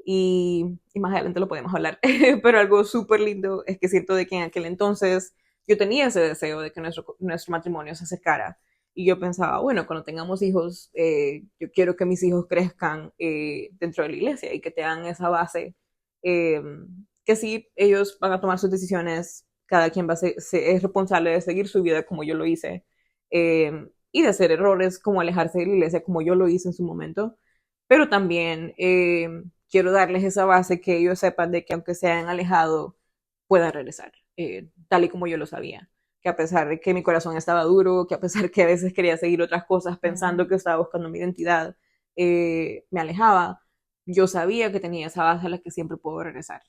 Y más adelante lo podemos hablar, pero algo súper lindo es que siento de que en aquel entonces yo tenía ese deseo de que nuestro matrimonio se acercara y yo pensaba, bueno, cuando tengamos hijos, yo quiero que mis hijos crezcan dentro de la iglesia y que tengan esa base, eh, que sí, ellos van a tomar sus decisiones, cada quien es responsable de seguir su vida como yo lo hice, y de hacer errores como alejarse de la iglesia como yo lo hice en su momento, pero también quiero darles esa base que ellos sepan de que aunque se hayan alejado, puedan regresar, tal y como yo lo sabía. Que a pesar de que mi corazón estaba duro, que a pesar de que a veces quería seguir otras cosas pensando que estaba buscando mi identidad, me alejaba, yo sabía que tenía esa base a la que siempre puedo regresar.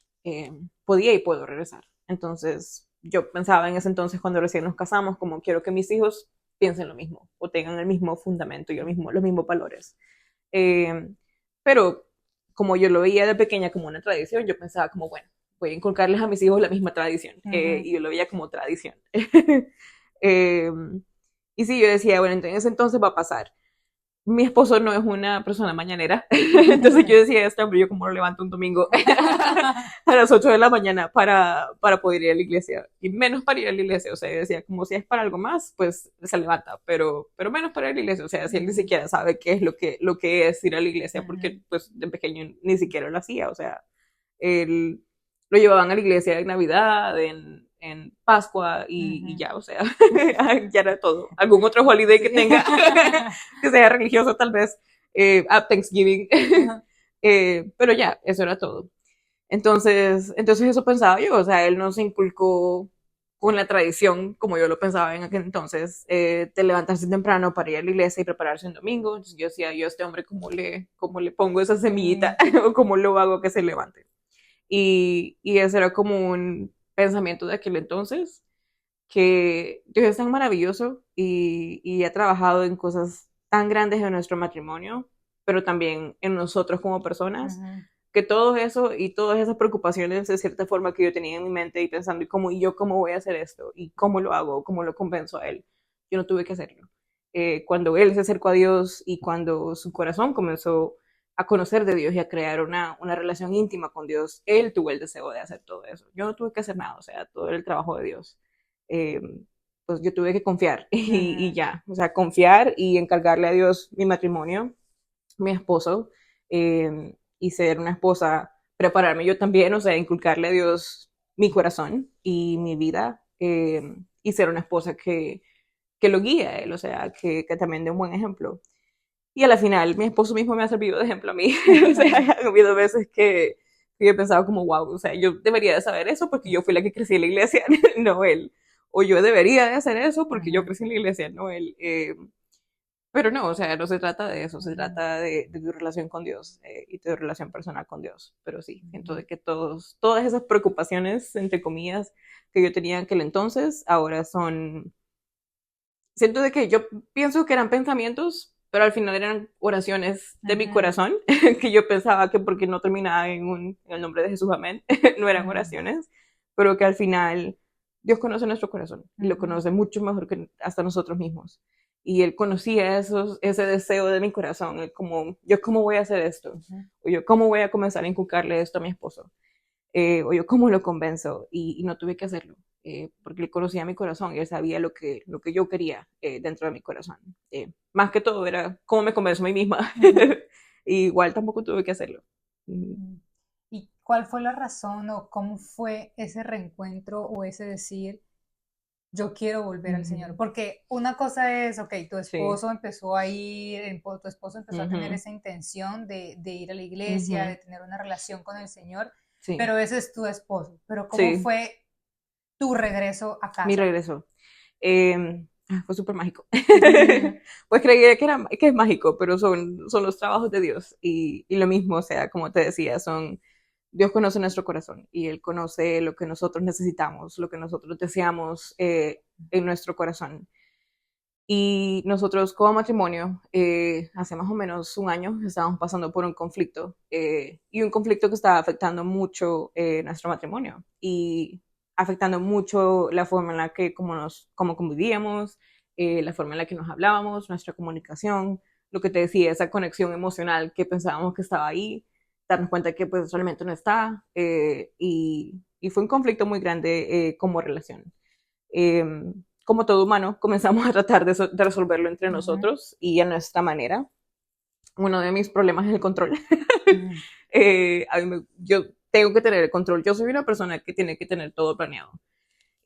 Podía y puedo regresar. Entonces, yo pensaba en ese entonces cuando recién nos casamos, como quiero que mis hijos piensen lo mismo o tengan el mismo fundamento y los mismos valores. Eh, pero como yo lo veía de pequeña como una tradición, yo pensaba como, bueno, voy a inculcarles a mis hijos la misma tradición. Y yo lo veía como tradición. eh, y sí, yo decía, bueno, en ese entonces va a pasar. Mi esposo no es una persona mañanera, entonces yo decía, este hombre, yo como lo levanto un domingo a las 8 de la mañana para poder ir a la iglesia, y menos para ir a la iglesia, o sea, yo decía, como si es para algo más, pues se levanta, pero menos para ir a la iglesia, o sea, si él ni siquiera sabe qué es lo que es ir a la iglesia, porque pues de pequeño ni siquiera lo hacía, o sea, él lo llevaban a la iglesia en Navidad, en Pascua y ya, o sea, ya era todo. Algún otro holiday que tenga, que sea religioso tal vez, a Thanksgiving, pero ya, eso era todo. Entonces eso pensaba yo, o sea, él nos inculcó con la tradición, como yo lo pensaba en aquel entonces, de levantarse temprano para ir a la iglesia y prepararse un domingo. Entonces yo decía, yo a este hombre, cómo le pongo esa semillita o cómo lo hago que se levante? Y ese era como un pensamiento de aquel entonces, que Dios es tan maravilloso y ha trabajado en cosas tan grandes en nuestro matrimonio, pero también en nosotros como personas, que todo eso y todas esas preocupaciones de cierta forma que yo tenía en mi mente y pensando, ¿y yo cómo voy a hacer esto? ¿Y cómo lo hago? ¿Cómo lo convenzo a él? Yo no tuve que hacerlo. Cuando él se acercó a Dios y cuando su corazón comenzó a conocer de Dios y a crear una relación íntima con Dios, él tuvo el deseo de hacer todo eso. Yo no tuve que hacer nada, o sea, todo el trabajo de Dios. Eh, pues yo tuve que confiar y ya, o sea, confiar y encargarle a Dios mi matrimonio, mi esposo, y ser una esposa, prepararme yo también, o sea, inculcarle a Dios mi corazón y mi vida, y ser una esposa que lo guíe a él, o sea, que también dé un buen ejemplo. Y a la final, mi esposo mismo me ha servido de ejemplo a mí. O sea, ha habido veces que yo he pensado como, wow, o sea, yo debería de saber eso porque yo fui la que crecí en la iglesia, no él. O yo debería de hacer eso porque yo crecí en la iglesia, no él. Pero no, o sea, no se trata de eso, se trata de tu relación con Dios, y tu relación personal con Dios. Pero sí, siento de que todas esas preocupaciones, entre comillas, que yo tenía en aquel entonces, ahora son, siento de que yo pienso que eran pensamientos, pero al final eran oraciones de mi corazón, que yo pensaba que porque no terminaba en el nombre de Jesús, amén, no eran oraciones, pero que al final Dios conoce nuestro corazón y lo conoce mucho mejor que hasta nosotros mismos. Y Él conocía ese deseo de mi corazón, como, yo cómo voy a hacer esto, o yo cómo voy a comenzar a inculcarle esto a mi esposo, o yo cómo lo convenzo, y no tuve que hacerlo, porque él conocía mi corazón y él sabía lo que yo quería dentro de mi corazón. Más que todo era cómo me convenzo a mí misma. igual tampoco tuve que hacerlo. ¿Y cuál fue la razón o cómo fue ese reencuentro o ese decir, yo quiero volver al Señor? Ujú. Porque una cosa es, ok, tu Sí. esposo empezó a ir, tu esposo empezó a tener Ujú, esa intención de ir a la iglesia, ujú. de tener una relación con el Señor, Sí, pero ese es tu esposo. Pero ¿cómo sí, fue tu regreso a mi casa? regreso. Fue súper mágico. Pues creía que es mágico, pero son los trabajos de Dios. Y lo mismo, o sea, como te decía, Dios conoce nuestro corazón y Él conoce lo que nosotros necesitamos, lo que nosotros deseamos en nuestro corazón. Y nosotros como matrimonio, hace más o menos un año, estábamos pasando por un conflicto y un conflicto que estaba afectando mucho nuestro matrimonio y afectando mucho la forma en la que como convivíamos, la forma en la que nos hablábamos, nuestra comunicación, lo que te decía, esa conexión emocional que pensábamos que estaba ahí, darnos cuenta que pues realmente no está y fue un conflicto muy grande como relación. Eh, Como todo humano, comenzamos a tratar de resolverlo entre Ujú, nosotros y a nuestra manera. Uno de mis problemas es el control. ujú, Yo tengo que tener el control. Yo soy una persona que tiene que tener todo planeado.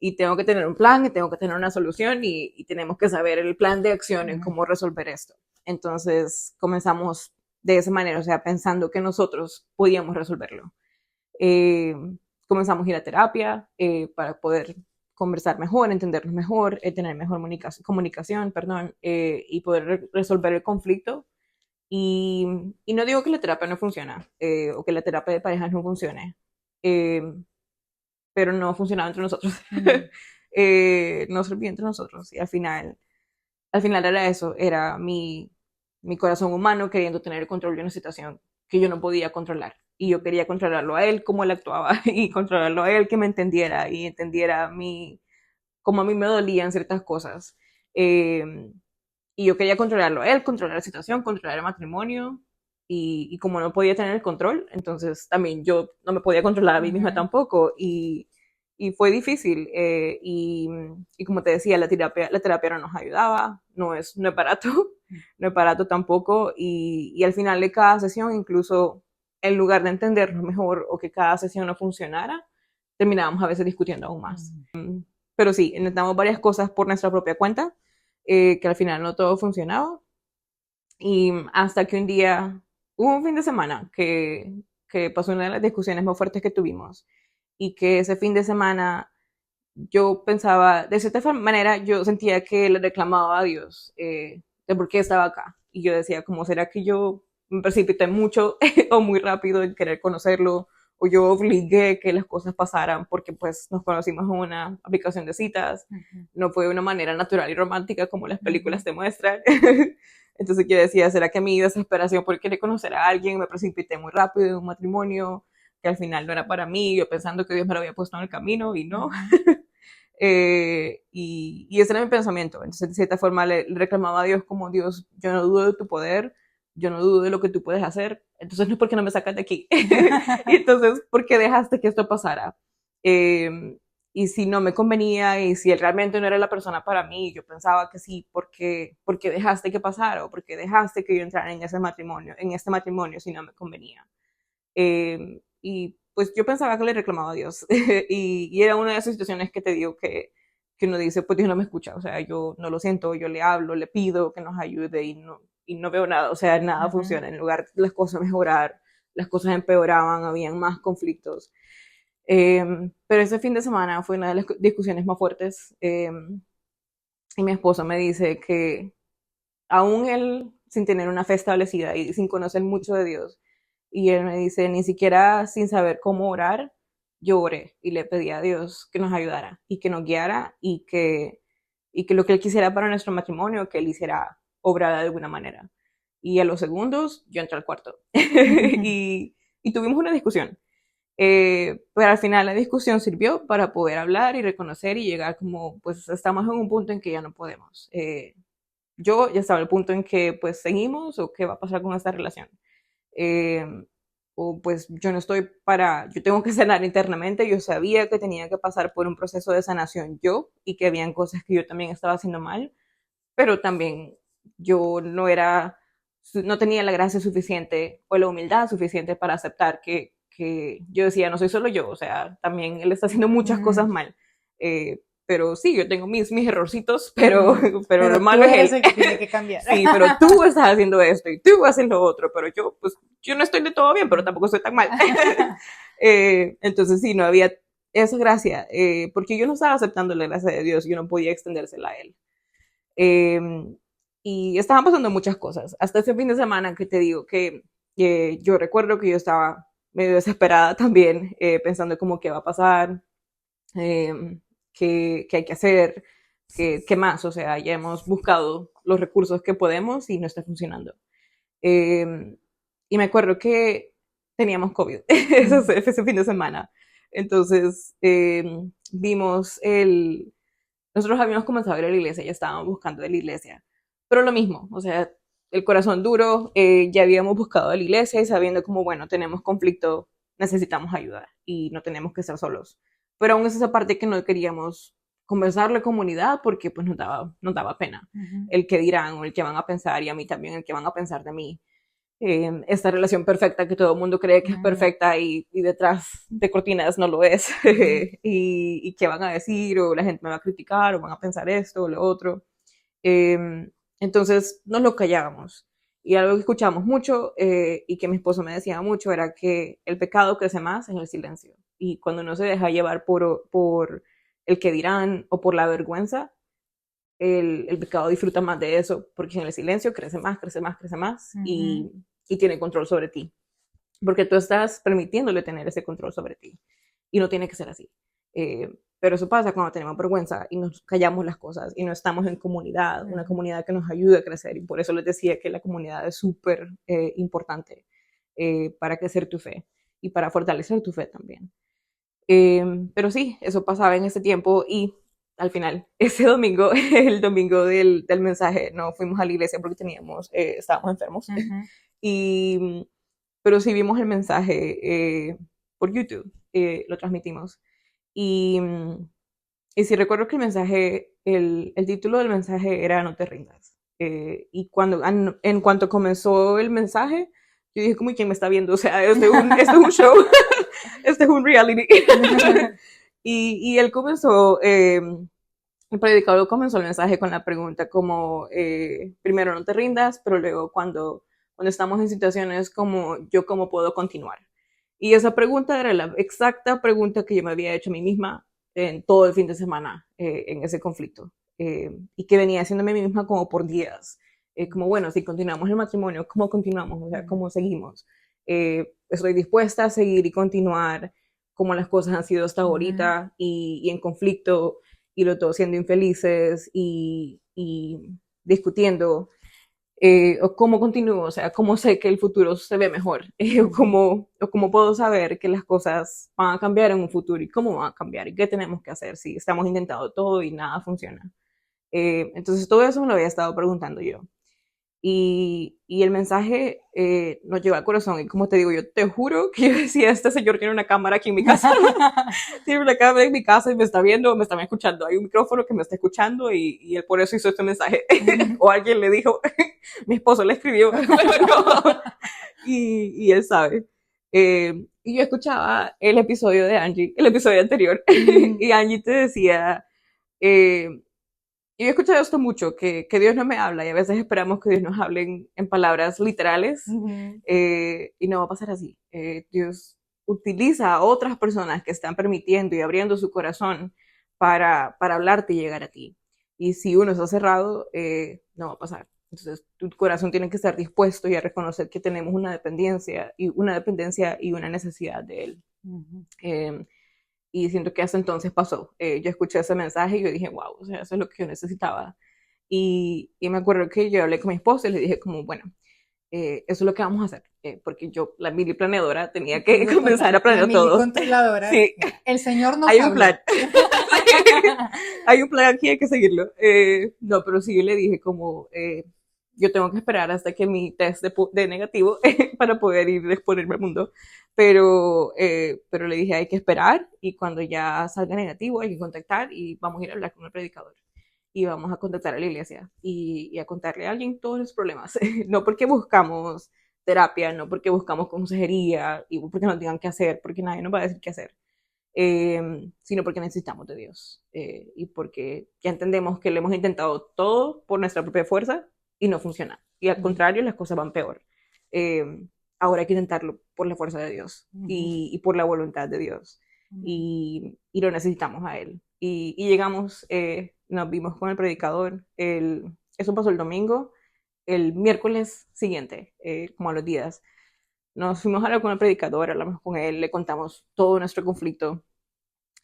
Y tengo que tener un plan y tengo que tener una solución y tenemos que saber el plan de acción en ujú, cómo resolver esto. Entonces comenzamos de esa manera, o sea, pensando que nosotros podíamos resolverlo. Eh, Comenzamos a ir a terapia para poder conversar mejor, entendernos mejor, tener mejor comunicación, perdón, y poder resolver el conflicto. Y no digo que la terapia no funciona o que la terapia de parejas no funcione, eh, pero no funcionaba entre nosotros. ujú, No servía entre nosotros. Y al final era eso, era mi corazón humano queriendo tener el control de una situación que yo no podía controlar. Y yo quería controlarlo a él, cómo él actuaba, y controlarlo a él, que me entendiera y entendiera cómo a mí me dolían ciertas cosas. Eh, y yo quería controlarlo a él, controlar la situación, controlar el matrimonio. Y como no podía tener el control, entonces también yo no me podía controlar a mí misma ujú, tampoco. Y fue difícil. Y como te decía, la terapia no nos ayudaba, no es barato, no es barato tampoco. Y al final de cada sesión, incluso en lugar de entendernos mejor o que cada sesión no funcionara, terminábamos a veces discutiendo aún más. ujú, Pero sí, intentamos varias cosas por nuestra propia cuenta, que al final no todo funcionaba. Y hasta que un día, hubo un fin de semana que pasó una de las discusiones más fuertes que tuvimos. Y que ese fin de semana yo pensaba, de cierta manera, yo sentía que le reclamaba a Dios de por qué estaba acá. Y yo decía, ¿cómo será que yo me precipité mucho o muy rápido en querer conocerlo? O yo obligué que las cosas pasaran porque pues nos conocimos en una aplicación de citas. ujú, No fue de una manera natural y romántica como las películas ujú, te muestran. Entonces yo decía, ¿será que mi desesperación por querer conocer a alguien me precipité muy rápido en un matrimonio que al final no era para mí, yo pensando que Dios me lo había puesto en el camino y no? ujú, Y ese era mi pensamiento. Entonces, de cierta forma, le reclamaba a Dios como Dios, yo no dudo de tu poder, yo no dudo de lo que tú puedes hacer, entonces no es porque no me sacas de aquí. Y entonces, ¿por qué dejaste que esto pasara? Y si no me convenía y si él realmente no era la persona para mí, yo pensaba que sí, porque dejaste que pasara o porque dejaste que yo entrara en este matrimonio si no me convenía. Y pues yo pensaba que le reclamaba a Dios. Y era una de esas situaciones que te digo que uno dice, pues Dios no me escucha. O sea, yo no lo siento, yo le hablo, le pido que nos ayude y no veo nada. O sea, nada ujú, funciona. En lugar de las cosas mejorar, las cosas empeoraban, habían más conflictos. Pero ese fin de semana fue una de las discusiones más fuertes. Y mi esposo me dice que aún él, sin tener una fe establecida y sin conocer mucho de Dios, y él me dice, ni siquiera sin saber cómo orar, yo oré y le pedí a Dios que nos ayudara y que nos guiara y que lo que él quisiera para nuestro matrimonio, que él hiciera obrar de alguna manera. Y a los segundos yo entré al cuarto y tuvimos una discusión. Pero al final la discusión sirvió para poder hablar y reconocer y llegar como, pues estamos en un punto en que ya no podemos. Yo ya estaba al punto en que pues seguimos o qué va a pasar con esta relación. Eh, o pues yo no estoy yo tengo que sanar internamente, yo sabía que tenía que pasar por un proceso de sanación yo y que habían cosas que yo también estaba haciendo mal, pero también yo no era no tenía la gracia suficiente o la humildad suficiente para aceptar que yo decía, no soy solo yo, o sea, también él está haciendo muchas cosas mal. Pero sí, yo tengo mis errorcitos, pero lo malo tú es eres él. el que tiene que cambiar. Sí, pero tú estás haciendo esto y tú haces lo otro, pero yo, pues, yo no estoy de todo bien, pero tampoco estoy tan mal. Entonces sí, no había esa gracia, porque yo no estaba aceptando la gracia de Dios, yo no podía extendérsela a él. Y estaban pasando muchas cosas. Hasta ese fin de semana que te digo que yo recuerdo que yo estaba medio desesperada también, pensando como qué va a pasar, qué hay que hacer, qué más. O sea, ya hemos buscado los recursos que podemos y no está funcionando. Y me acuerdo que teníamos COVID ese fin de semana. Entonces, vimos nosotros habíamos comenzado a ir a la iglesia, ya estábamos buscando de la iglesia, pero lo mismo, o sea, el corazón duro, ya habíamos buscado de la iglesia y sabiendo como, bueno, tenemos conflicto, necesitamos ayuda y no tenemos que estar solos. Pero aún es esa parte que no queríamos conversar la comunidad porque pues nos daba pena. El que dirán o el que van a pensar, y a mí también el que van a pensar de mí. Esta relación perfecta que todo el mundo cree que es perfecta y detrás de cortinas no lo es. Y qué van a decir, o la gente me va a criticar, o van a pensar esto o lo otro. Entonces nos lo callábamos. Y algo que escuchamos mucho, y que mi esposo me decía mucho, era que el pecado crece más en el silencio. Y cuando uno se deja llevar por el que dirán o por la vergüenza, el pecado disfruta más de eso, porque en el silencio crece más, crece más, crece más, y tiene control sobre ti, porque tú estás permitiéndole tener ese control sobre ti, y no tiene que ser así. Pero eso pasa cuando tenemos vergüenza y nos callamos las cosas y no estamos en comunidad, una comunidad que nos ayude a crecer, y por eso les decía que la comunidad es súper importante para crecer tu fe y para fortalecer tu fe también. Pero sí, eso pasaba en ese tiempo, y al final, ese domingo, el domingo del mensaje, no fuimos a la iglesia porque estábamos enfermos. Y, pero sí vimos el mensaje por YouTube, lo transmitimos. Y, y sí recuerdo que el mensaje, el título del mensaje era No te rindas. Y en cuanto comenzó el mensaje, yo dije, como, ¿quién me está viendo? O sea, este es un show, este es un reality. Y él comenzó, el predicador comenzó el mensaje con la pregunta como, primero no te rindas, pero luego cuando estamos en situaciones como yo, ¿cómo puedo continuar? Y esa pregunta era la exacta pregunta que yo me había hecho a mí misma en todo el fin de semana, en ese conflicto, y que venía haciéndome a mí misma como por días. Como, bueno, si continuamos el matrimonio, ¿cómo continuamos? O sea, ¿cómo seguimos? Estoy dispuesta a seguir y continuar como las cosas han sido hasta ahorita, y en conflicto, y los dos siendo infelices y discutiendo, o cómo continúo, o sea, cómo sé que el futuro se ve mejor, o cómo puedo saber que las cosas van a cambiar en un futuro, y cómo van a cambiar, y qué tenemos que hacer si estamos intentando todo y nada funciona. Entonces todo eso me lo había estado preguntando yo. Y el mensaje nos llegó al corazón, y como te digo, yo te juro que yo decía, este señor tiene una cámara aquí en mi casa, tiene una cámara en mi casa y me está viendo, me está escuchando, hay un micrófono que me está escuchando, y él por eso hizo este mensaje. O alguien le dijo, mi esposo le escribió, y él sabe. Y yo escuchaba el episodio de Angie, el episodio anterior, y Angie te decía, y he escuchado esto mucho, que Dios no me habla, y a veces esperamos que Dios nos hable en palabras literales, y no va a pasar así. Dios utiliza a otras personas que están permitiendo y abriendo su corazón para hablarte y llegar a ti. Y si uno está cerrado, no va a pasar. Entonces tu corazón tiene que estar dispuesto y a reconocer que tenemos una dependencia y una necesidad de Él. Y siento que hasta entonces pasó. Yo escuché ese mensaje y yo dije, wow, o sea, eso es lo que yo necesitaba. Y me acuerdo que yo hablé con mi esposo y le dije como, bueno, eso es lo que vamos a hacer, porque yo, la mili planeadora, tenía que comenzar a planear todo. La controladora. Sí. El Señor nos Hay habló. un plan. Hay un plan aquí, hay que seguirlo. No, pero sí, yo le dije como, yo tengo que esperar hasta que mi test de negativo para poder ir a exponerme al mundo. Pero le dije, hay que esperar, y cuando ya salga negativo hay que contactar y vamos a ir a hablar con el predicador. y vamos a contactar a la iglesia y a contarle a alguien todos los problemas. No porque buscamos terapia, no porque buscamos consejería y porque nos digan qué hacer, porque nadie nos va a decir qué hacer, sino porque necesitamos de Dios y porque ya entendemos que lo hemos intentado todo por nuestra propia fuerza y no funciona. Y al contrario, las cosas van peor. Eh, Ahora hay que intentarlo por la fuerza de Dios y por la voluntad de Dios. Y lo necesitamos a Él. Y llegamos, nos vimos con el predicador, eso pasó el domingo, el miércoles siguiente, como a los días, nos fuimos a hablar con el predicador, hablamos con él, le contamos todo nuestro conflicto.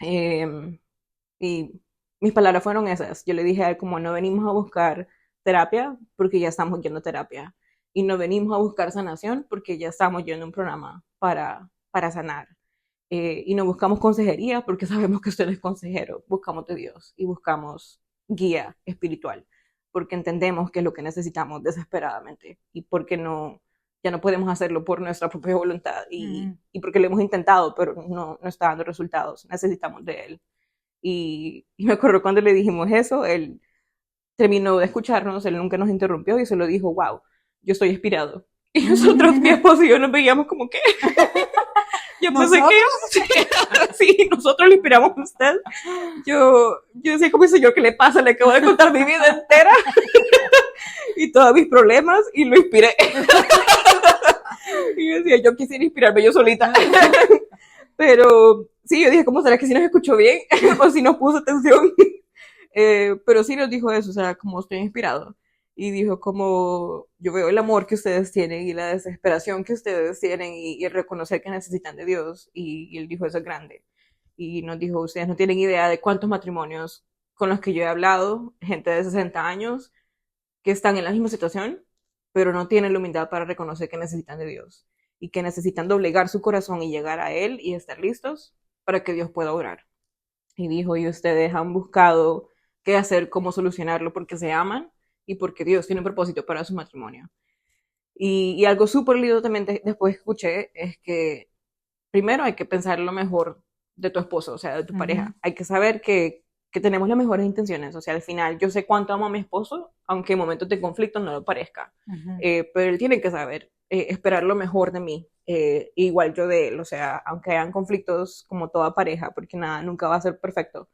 Y mis palabras fueron esas. Yo le dije a él como no venimos a buscar terapia porque ya estamos yendo a terapia. Y no venimos a buscar sanación porque ya estamos yendo a un programa para sanar. Y no buscamos consejería porque sabemos que usted es consejero. Buscamos de Dios y buscamos guía espiritual porque entendemos que es lo que necesitamos desesperadamente y porque no, ya no podemos hacerlo por nuestra propia voluntad y porque lo hemos intentado pero no está dando resultados. Necesitamos de Él. Y me acuerdo cuando le dijimos eso, él terminó de escucharnos, él nunca nos interrumpió y solo dijo, wow, yo estoy inspirado. Y nosotros, mi esposo y yo nos veíamos como que, yo pensé que, sí, nosotros le inspiramos a usted. Yo decía, como señor, ¿qué le pasa? Le acabo de contar mi vida entera y todos mis problemas y lo inspiré. Y yo decía, yo quisiera inspirarme yo solita. Pero sí, yo dije, ¿cómo será que si nos escuchó bien? O si nos puso atención. Pero sí nos dijo eso, o sea, como estoy inspirado. Y dijo como, yo veo el amor que ustedes tienen y la desesperación que ustedes tienen y el reconocer que necesitan de Dios. Y él dijo, eso es grande. Y nos dijo, ustedes no tienen idea de cuántos matrimonios con los que yo he hablado, gente de 60 años, que están en la misma situación, pero no tienen la humildad para reconocer que necesitan de Dios y que necesitan doblegar su corazón y llegar a Él y estar listos para que Dios pueda orar. Y dijo, y ustedes han buscado qué hacer, cómo solucionarlo porque se aman y porque Dios tiene un propósito para su matrimonio. Y algo súper lindo también después escuché es que primero hay que pensar lo mejor de tu esposo, o sea, de tu pareja. Hay que saber que tenemos las mejores intenciones. O sea, al final yo sé cuánto amo a mi esposo, aunque en momentos de conflicto no lo parezca. Pero él tiene que saber esperar lo mejor de mí, igual yo de él. O sea, aunque hayan conflictos como toda pareja, porque nada, nunca va a ser perfecto.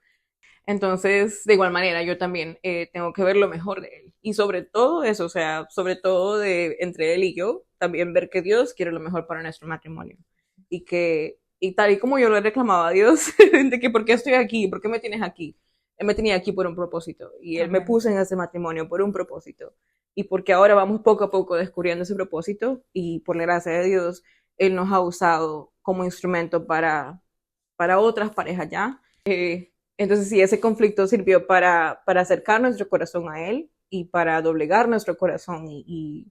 Entonces, de igual manera, yo también tengo que ver lo mejor de él. Y sobre todo eso, o sea, sobre todo de entre él y yo, también ver que Dios quiere lo mejor para nuestro matrimonio. Y tal y como yo le reclamaba a Dios, de que por qué estoy aquí, por qué me tienes aquí. Él me tenía aquí por un propósito. Y él me puso en ese matrimonio por un propósito. Y porque ahora vamos poco a poco descubriendo ese propósito. Y por la gracia de Dios, Él nos ha usado como instrumento para otras parejas ya. Entonces, sí, ese conflicto sirvió para acercar nuestro corazón a Él y para doblegar nuestro corazón y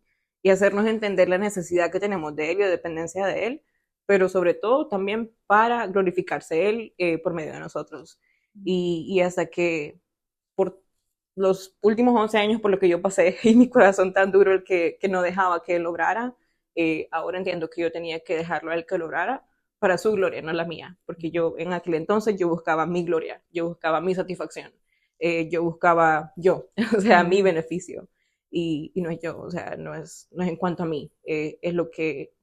hacernos entender la necesidad que tenemos de Él y la dependencia de Él, pero sobre todo también para glorificarse Él por medio de nosotros. Y hasta que por los últimos 11 años por lo que yo pasé y mi corazón tan duro el que no dejaba que Él lograra, ahora entiendo que yo tenía que dejarlo a Él que lograra para su gloria, no la mía, porque yo en aquel entonces yo buscaba mi gloria, yo buscaba mi satisfacción, yo buscaba yo, o sea, mi beneficio, y no es yo, o sea, no es en cuanto a mí, es lo que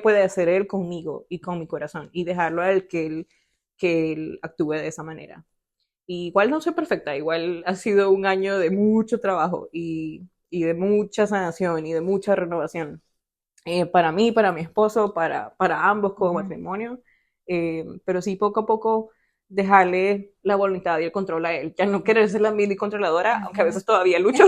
puede hacer Él conmigo y con mi corazón, y dejarlo a Él que él actúe de esa manera. Y igual no soy perfecta, igual ha sido un año de mucho trabajo y de mucha sanación y de mucha renovación para mí, para mi esposo, para ambos como matrimonio, pero sí poco a poco dejarle la voluntad y el control a él, ya no querer ser la mini controladora, aunque a veces todavía lucho,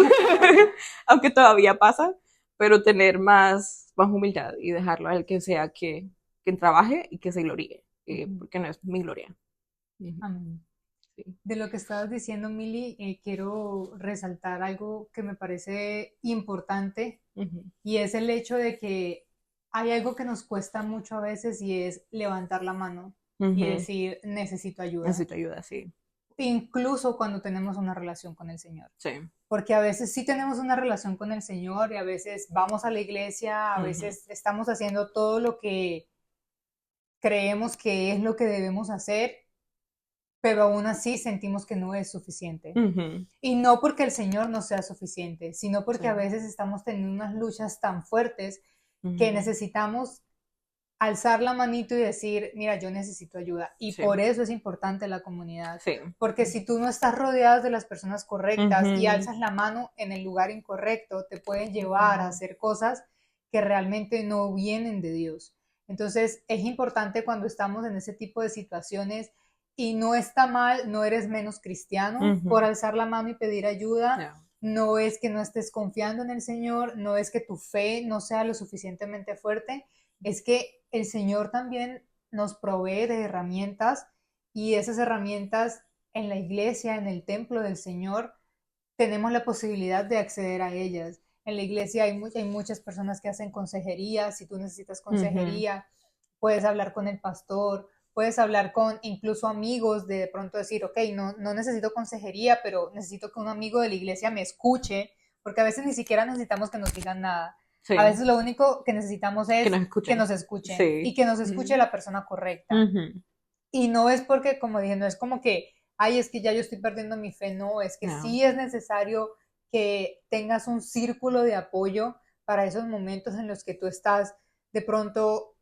aunque todavía pasa, pero tener más humildad y dejarlo a él que sea que trabaje y que se gloríe, porque no es mi gloria. Amén. Sí. De lo que estabas diciendo, Mili, quiero resaltar algo que me parece importante y es el hecho de que hay algo que nos cuesta mucho a veces y es levantar la mano y decir, necesito ayuda. Necesito ayuda, sí. Incluso cuando tenemos una relación con el Señor. Sí. Porque a veces sí tenemos una relación con el Señor y a veces vamos a la iglesia, a veces estamos haciendo todo lo que creemos que es lo que debemos hacer, pero aún así sentimos que no es suficiente. Ujú. Y no porque el Señor no sea suficiente, sino porque Sí. a veces estamos teniendo unas luchas tan fuertes que Ujú. necesitamos alzar la manito y decir, mira, yo necesito ayuda. Y Sí. por eso es importante la comunidad. Sí. Porque si tú no estás rodeado de las personas correctas y Ujú. alzas la mano en el lugar incorrecto, te pueden llevar a hacer cosas que realmente no vienen de Dios. Entonces es importante cuando estamos en ese tipo de situaciones y no está mal, no eres menos cristiano por Ujú. alzar la mano y pedir ayuda. Yeah. No es que no estés confiando en el Señor, no es que tu fe no sea lo suficientemente fuerte, es que el Señor también nos provee de herramientas y esas herramientas en la iglesia, en el templo del Señor, tenemos la posibilidad de acceder a ellas. En la iglesia hay muchas personas que hacen consejería. Si tú necesitas Ujú. consejería, puedes hablar con el pastor, puedes hablar con incluso amigos de pronto decir, ok, no necesito consejería, pero necesito que un amigo de la iglesia me escuche, porque a veces ni siquiera necesitamos que nos digan nada. A Sí. veces lo único que necesitamos Que es nos que escuchen. nos escuchen y Sí. que nos escuche la persona correcta. Ujú. Y no es porque, como dije, no es como que, ay, es que ya yo estoy perdiendo mi fe, no, es que No. sí es necesario que tengas un círculo de apoyo para esos momentos en los que tú estás de pronto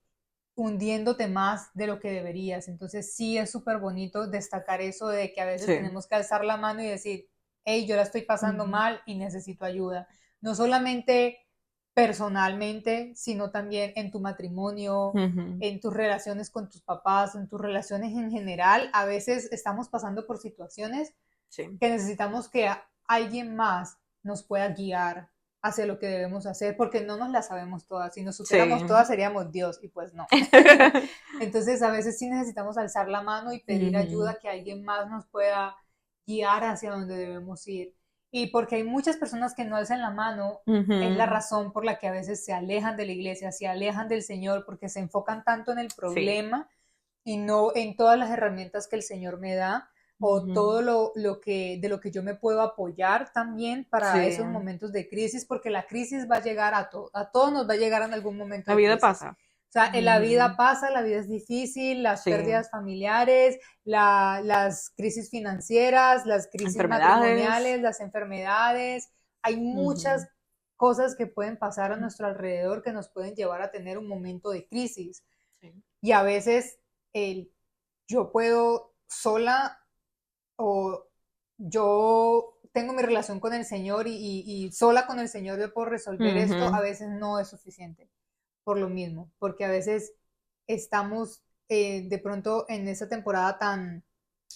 hundiéndote más de lo que deberías. Entonces sí es súper bonito destacar eso de que a veces Sí. tenemos que alzar la mano y decir, hey, yo la estoy pasando Ujú. mal y necesito ayuda. No solamente personalmente, sino también en tu matrimonio, Ujú. en tus relaciones con tus papás, en tus relaciones en general. A veces estamos pasando por situaciones Sí. que necesitamos que alguien más nos pueda guiar hacia lo que debemos hacer, porque no nos la sabemos todas. Si nos supiéramos Sí. todas, seríamos Dios, y pues no. Entonces, a veces sí necesitamos alzar la mano y pedir Ujú. ayuda, que alguien más nos pueda guiar hacia donde debemos ir. Y porque hay muchas personas que no alzan la mano, es la Ujú. razón por la que a veces se alejan de la iglesia, se alejan del Señor, porque se enfocan tanto en el Sí. problema y no en todas las herramientas que el Señor me da o Ujú. todo lo que, de lo que yo me puedo apoyar también para Sí. esos momentos de crisis, porque la crisis va a llegar a todos nos va a llegar en algún momento La de vida crisis. pasa. O sea, en la vida Ujú. pasa, la vida es difícil, las Sí. pérdidas familiares, las crisis financieras, las crisis Enfermedades. matrimoniales, las enfermedades. Hay Ujú. muchas cosas que pueden pasar a nuestro alrededor que nos pueden llevar a tener un momento de crisis. Sí. Y a veces el yo puedo sola o yo tengo mi relación con el Señor y sola con el Señor yo puedo resolver esto, a Ujú. veces no es suficiente por lo mismo, porque a veces estamos de pronto en esa temporada tan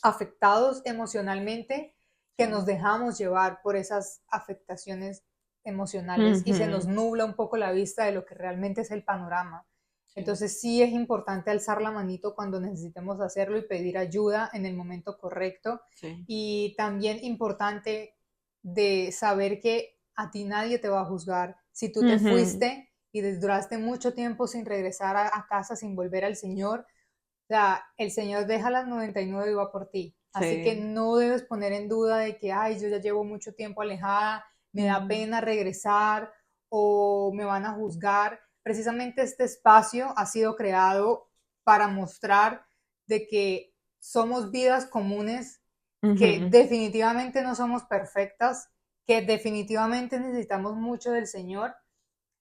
afectados emocionalmente que Sí. nos dejamos llevar por esas afectaciones emocionales y se nos Ujú. nubla un poco la vista de lo que realmente es el panorama. Sí. Entonces sí es importante alzar la manito cuando necesitemos hacerlo y pedir ayuda en el momento correcto. Sí. Y también importante de saber que a ti nadie te va a juzgar. Si tú te Ujú. fuiste y duraste mucho tiempo sin regresar a casa, sin volver al Señor, o sea, el Señor deja las 99 y va por ti. Así que Sí. no debes poner en duda de que, ay, yo ya llevo mucho tiempo alejada, me da Ujú. pena regresar o me van a juzgar. Precisamente este espacio ha sido creado para mostrar de que somos vidas comunes, que Ujú. definitivamente no somos perfectas, que definitivamente necesitamos mucho del Señor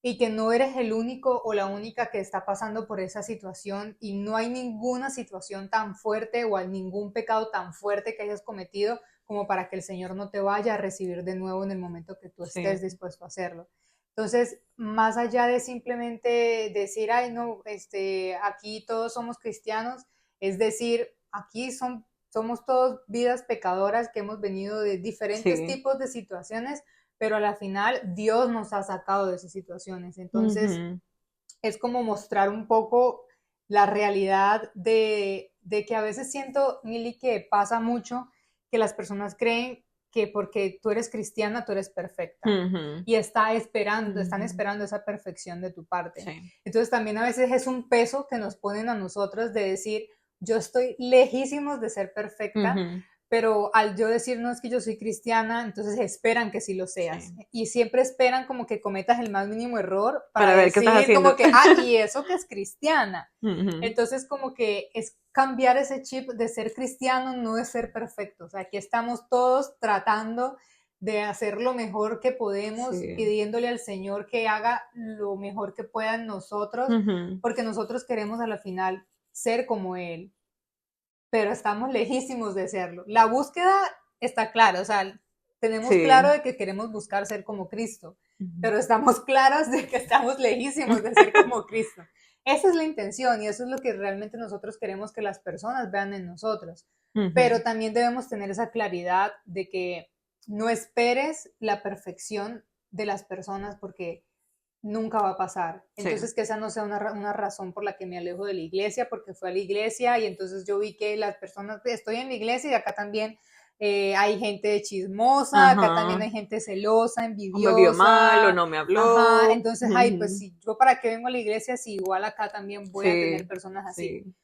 y que no eres el único o la única que está pasando por esa situación y no hay ninguna situación tan fuerte o hay ningún pecado tan fuerte que hayas cometido como para que el Señor no te vaya a recibir de nuevo en el momento que tú estés Sí. dispuesto a hacerlo. Entonces, más allá de simplemente decir, ay, no, aquí todos somos cristianos, es decir, aquí somos todos vidas pecadoras que hemos venido de diferentes Sí. tipos de situaciones, pero a la final Dios nos ha sacado de esas situaciones. Entonces, Ujú. es como mostrar un poco la realidad de que a veces siento, Mili, que pasa mucho que las personas creen que porque tú eres cristiana, tú eres perfecta. Ujú. Y están Ujú. esperando esa perfección de tu parte. Sí. Entonces también a veces es un peso que nos ponen a nosotros de decir, yo estoy lejísimos de ser perfecta, Ujú. pero al yo decir no es que yo soy cristiana, entonces esperan que sí lo seas. Sí. Y siempre esperan como que cometas el más mínimo error para Para ver qué estás decir haciendo. como que, y eso que es cristiana. Ujú. Entonces como que es cambiar ese chip de ser cristiano, no de ser perfecto. O sea, aquí estamos todos tratando de hacer lo mejor que podemos, Sí. pidiéndole al Señor que haga lo mejor que pueda en nosotros, Ujú. porque nosotros queremos a la final ser como Él, pero estamos lejísimos de serlo. La búsqueda está clara, o sea, tenemos claro Sí. de que queremos buscar ser como Cristo, Ujú. pero estamos claros de que estamos lejísimos de ser como Cristo. Esa es la intención y eso es lo que realmente nosotros queremos que las personas vean en nosotros. Ujú. Pero también debemos tener esa claridad de que no esperes la perfección de las personas porque nunca va a pasar. Sí. Entonces, que esa no sea una razón por la que me alejo de la iglesia, porque fue a la iglesia y entonces yo vi que las personas, estoy en la iglesia y acá también hay gente chismosa, acá también Ajá. hay gente celosa, O me vio mal, o envidiosa. no me Ajá, habló. entonces, pues Ujú. si yo para qué vengo a la iglesia, si igual acá también voy a tener Sí, personas así. sí,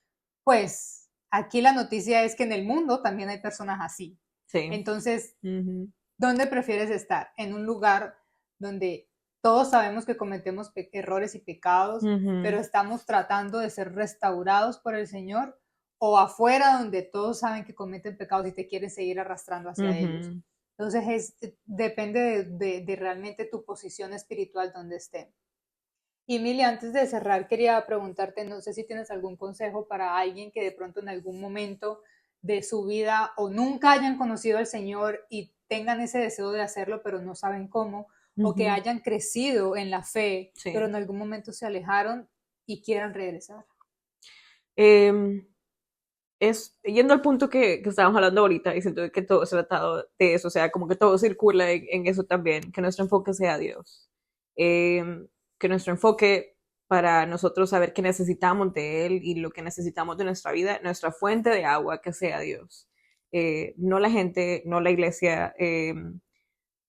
Pues aquí la noticia es que en el mundo también hay personas así. sí. Entonces, Ujú. ¿dónde prefieres estar? ¿En un lugar donde todos sabemos que cometemos errores y pecados, Ujú. pero estamos tratando de ser restaurados por el Señor? ¿O afuera donde todos saben que cometen pecados y te quieren seguir arrastrando hacia ellos? Ujú. Entonces, depende de realmente tu posición espiritual donde esté. Y Emilia, antes de cerrar, quería preguntarte, no sé si tienes algún consejo para alguien que de pronto en algún momento de su vida o nunca hayan conocido al Señor y tengan ese deseo de hacerlo, pero no saben cómo, o que Ujú. hayan crecido en la fe, pero Sí. en algún momento se alejaron y quieran regresar. Em, es yendo al punto que estábamos hablando ahorita, y siento que todo se ha tratado de eso, o sea, como que todo circula en eso también, que nuestro enfoque sea Dios. Que nuestro enfoque para nosotros saber qué necesitamos de Él y lo que necesitamos de nuestra vida, nuestra fuente de agua, que sea Dios. No la gente, no la iglesia,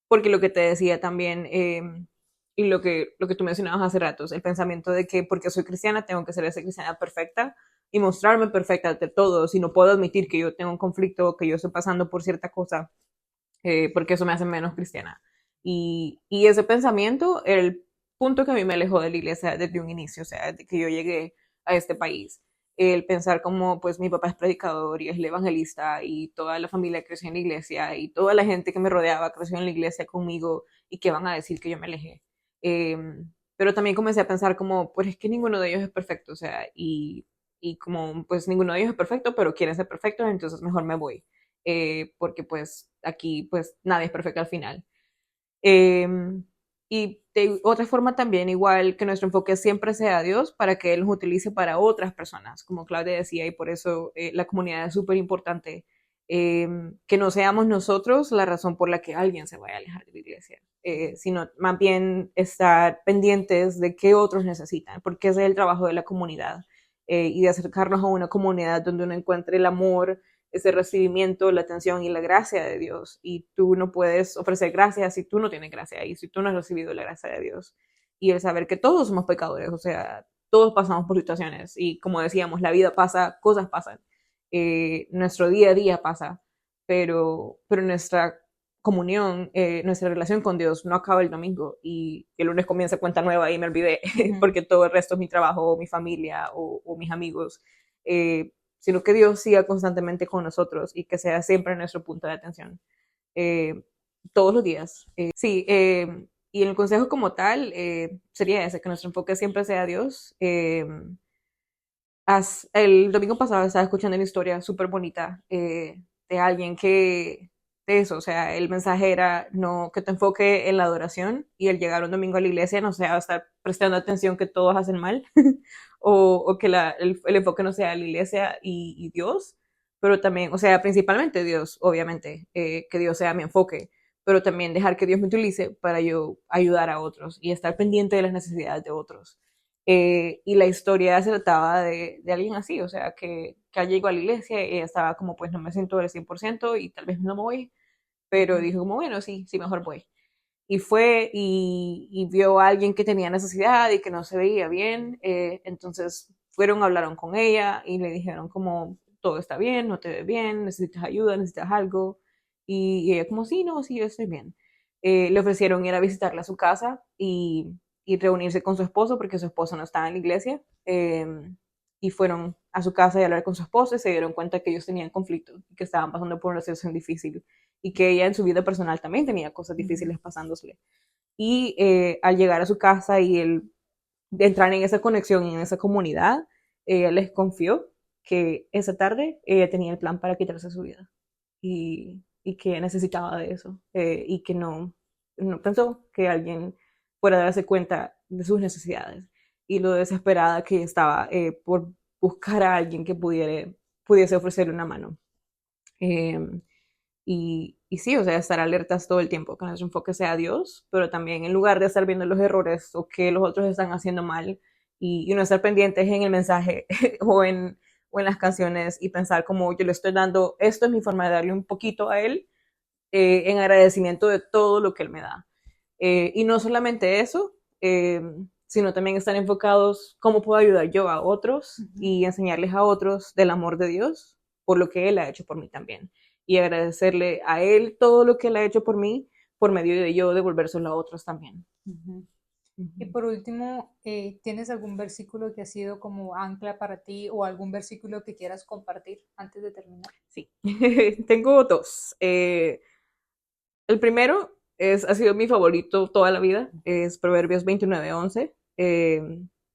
porque lo que te decía también, y lo que tú mencionabas hace ratos, el pensamiento de que porque soy cristiana tengo que ser esa cristiana perfecta y mostrarme perfecta ante todo, si no puedo admitir que yo tengo un conflicto, que yo estoy pasando por cierta cosa, porque eso me hace menos cristiana. Y ese pensamiento, el punto que a mí me alejó de la iglesia desde un inicio, o sea, desde que yo llegué a este país, el pensar como pues mi papá es predicador y es el evangelista y toda la familia creció en la iglesia y toda la gente que me rodeaba creció en la iglesia conmigo y que van a decir que yo me alejé. Eh, pero también comencé a pensar como, pues es que ninguno de ellos es perfecto, o sea, y como pues ninguno de ellos es perfecto, pero quieren ser perfectos, entonces mejor me voy, porque pues aquí pues nadie es perfecto al final. Eh, y de otra forma también, igual que nuestro enfoque siempre sea Dios para que Él nos utilice para otras personas, como Claudia decía, y por eso la comunidad es súper importante. Que no seamos nosotros la razón por la que alguien se vaya a alejar de la iglesia, sino más bien estar pendientes de qué otros necesitan, porque ese es el trabajo de la comunidad, y de acercarnos a una comunidad donde uno encuentre el amor, ese recibimiento, la atención y la gracia de Dios. Y tú no puedes ofrecer gracia si tú no tienes gracia y si tú no has recibido la gracia de Dios. Y el saber que todos somos pecadores, o sea, todos pasamos por situaciones y como decíamos, la vida pasa, cosas pasan, nuestro día a día pasa, pero nuestra comunión, nuestra relación con Dios no acaba el domingo y el lunes comienza cuenta nueva y me olvidé Ujú. porque todo el resto es mi trabajo o mi familia o mis amigos. Sino que Dios siga constantemente con nosotros y que sea siempre nuestro punto de atención, eh, todos los días. Sí, y el consejo como tal sería ese, que nuestro enfoque siempre sea Dios. El domingo pasado estaba escuchando una historia súper bonita, de alguien de eso, o sea, el mensaje era no, que te enfoque en la adoración y el llegar un domingo a la iglesia no sea estar prestando atención que todos hacen mal, o que el enfoque no sea la iglesia y Dios, pero también, o sea, principalmente Dios, obviamente, que Dios sea mi enfoque, pero también dejar que Dios me utilice para yo ayudar a otros y estar pendiente de las necesidades de otros. Y la historia se trataba de alguien así, o sea, que llegó a la iglesia y ella estaba como, pues no me siento del 100% y tal vez no me voy, pero Ujú. dijo como, bueno, sí, sí, mejor voy. Y fue y vio a alguien que tenía necesidad y que no se veía bien, entonces fueron, hablaron con ella y le dijeron como, todo está bien, no te ves bien, necesitas ayuda, necesitas algo. Y ella como, sí, no, sí, yo estoy bien. Le ofrecieron ir a visitarla a su casa y reunirse con su esposo porque su esposo no estaba en la iglesia. Y fueron a su casa y a hablar con su esposo y se dieron cuenta que ellos tenían conflicto y que estaban pasando por una situación difícil y que ella en su vida personal también tenía cosas difíciles pasándosele. Y al llegar a su casa y el de entrar en esa conexión y en esa comunidad, ella les confió que esa tarde ella tenía el plan para quitarse su vida y que necesitaba de eso y que no pensó que alguien fuera a darse cuenta de sus necesidades y lo desesperada que estaba por buscar a alguien que pudiese ofrecerle una mano. Eh, y sí, o sea, estar alertas todo el tiempo, que nuestro enfoque sea Dios, pero también en lugar de estar viendo los errores o que los otros están haciendo mal y no estar pendientes en el mensaje o en las canciones y pensar como yo le estoy dando, esto es mi forma de darle un poquito a Él en agradecimiento de todo lo que Él me da. Y no solamente eso, sino también estar enfocados cómo puedo ayudar yo a otros y enseñarles a otros del amor de Dios por lo que Él ha hecho por mí también. Y agradecerle a Él todo lo que Él ha hecho por mí, por medio de yo devolvérselo a otros también. Y por último, ¿tienes algún versículo que ha sido como ancla para ti o algún versículo que quieras compartir antes de terminar? Sí, tengo dos. El primero ha sido mi favorito toda la vida, es Proverbios 29:11,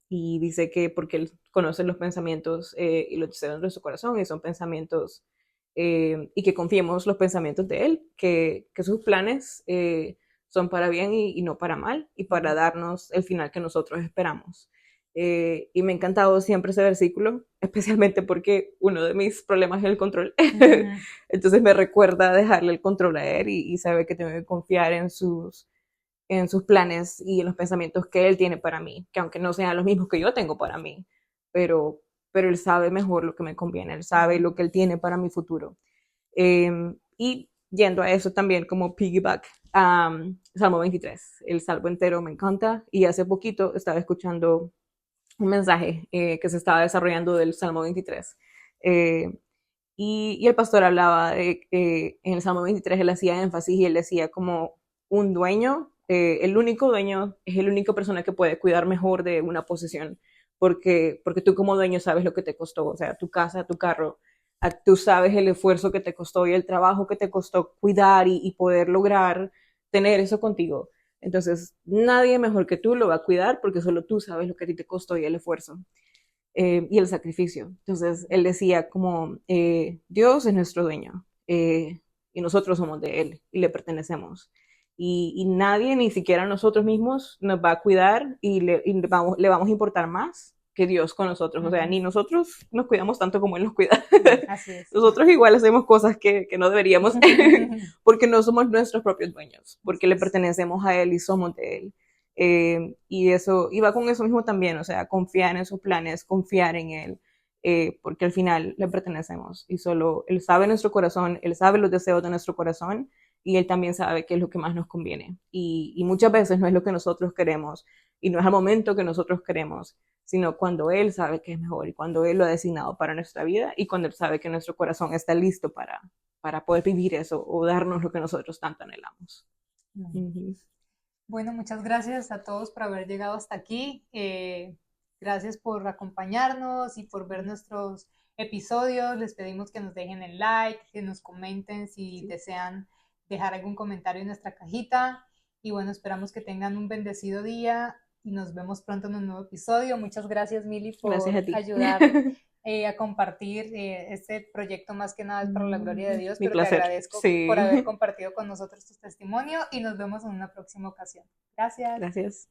y dice que porque Él conoce los pensamientos y los deseos de su corazón, y son pensamientos, y que confiemos los pensamientos de Él, que sus planes son para bien y no para mal, y para darnos el final que nosotros esperamos. Y me ha encantado siempre ese versículo, especialmente porque uno de mis problemas es el control. Entonces me recuerda dejarle el control a Él y saber que tengo que confiar en sus planes y en los pensamientos que Él tiene para mí, que aunque no sean los mismos que yo tengo para mí, pero Él sabe mejor lo que me conviene, Él sabe lo que Él tiene para mi futuro. Y yendo a eso también como piggyback, Salmo 23, el salmo entero me encanta y hace poquito estaba escuchando un mensaje que se estaba desarrollando del Salmo 23. Y el pastor hablaba de en el Salmo 23 él hacía énfasis y él decía como un dueño, el único dueño es la única persona que puede cuidar mejor de una posesión, porque tú como dueño sabes lo que te costó, o sea, tu casa, tu carro, tú sabes el esfuerzo que te costó y el trabajo que te costó cuidar y poder lograr tener eso contigo. Entonces, nadie mejor que tú lo va a cuidar porque solo tú sabes lo que a ti te costó y el esfuerzo y el sacrificio. Entonces, él decía como, Dios es nuestro dueño y nosotros somos de Él y le pertenecemos. Y nadie, ni siquiera nosotros mismos, nos va a cuidar y le vamos a importar más que Dios con nosotros. O sea, ni nosotros nos cuidamos tanto como Él nos cuida. Así es. Nosotros igual hacemos cosas que no deberíamos porque no somos nuestros propios dueños, porque le pertenecemos a Él y somos de Él. Y eso iba con eso mismo también, o sea, confiar en sus planes, confiar en Él, porque al final le pertenecemos y solo Él sabe nuestro corazón, Él sabe los deseos de nuestro corazón y Él también sabe qué es lo que más nos conviene. Y muchas veces no es lo que nosotros queremos y no es al momento que nosotros queremos, sino cuando Él sabe que es mejor y cuando Él lo ha designado para nuestra vida y cuando Él sabe que nuestro corazón está listo para poder vivir eso o darnos lo que nosotros tanto anhelamos. Bueno, muchas gracias a todos por haber llegado hasta aquí. Gracias por acompañarnos y por ver nuestros episodios. Les pedimos que nos dejen el like, que nos comenten si desean dejar algún comentario en nuestra cajita. Y bueno, esperamos que tengan un bendecido día y nos vemos pronto en un nuevo episodio. Muchas gracias, Mili, por ayudar a compartir este proyecto. Más que nada es para la gloria de Dios, pero placer. te agradezco por haber compartido con nosotros tu testimonio y nos vemos en una próxima ocasión. Gracias. Gracias.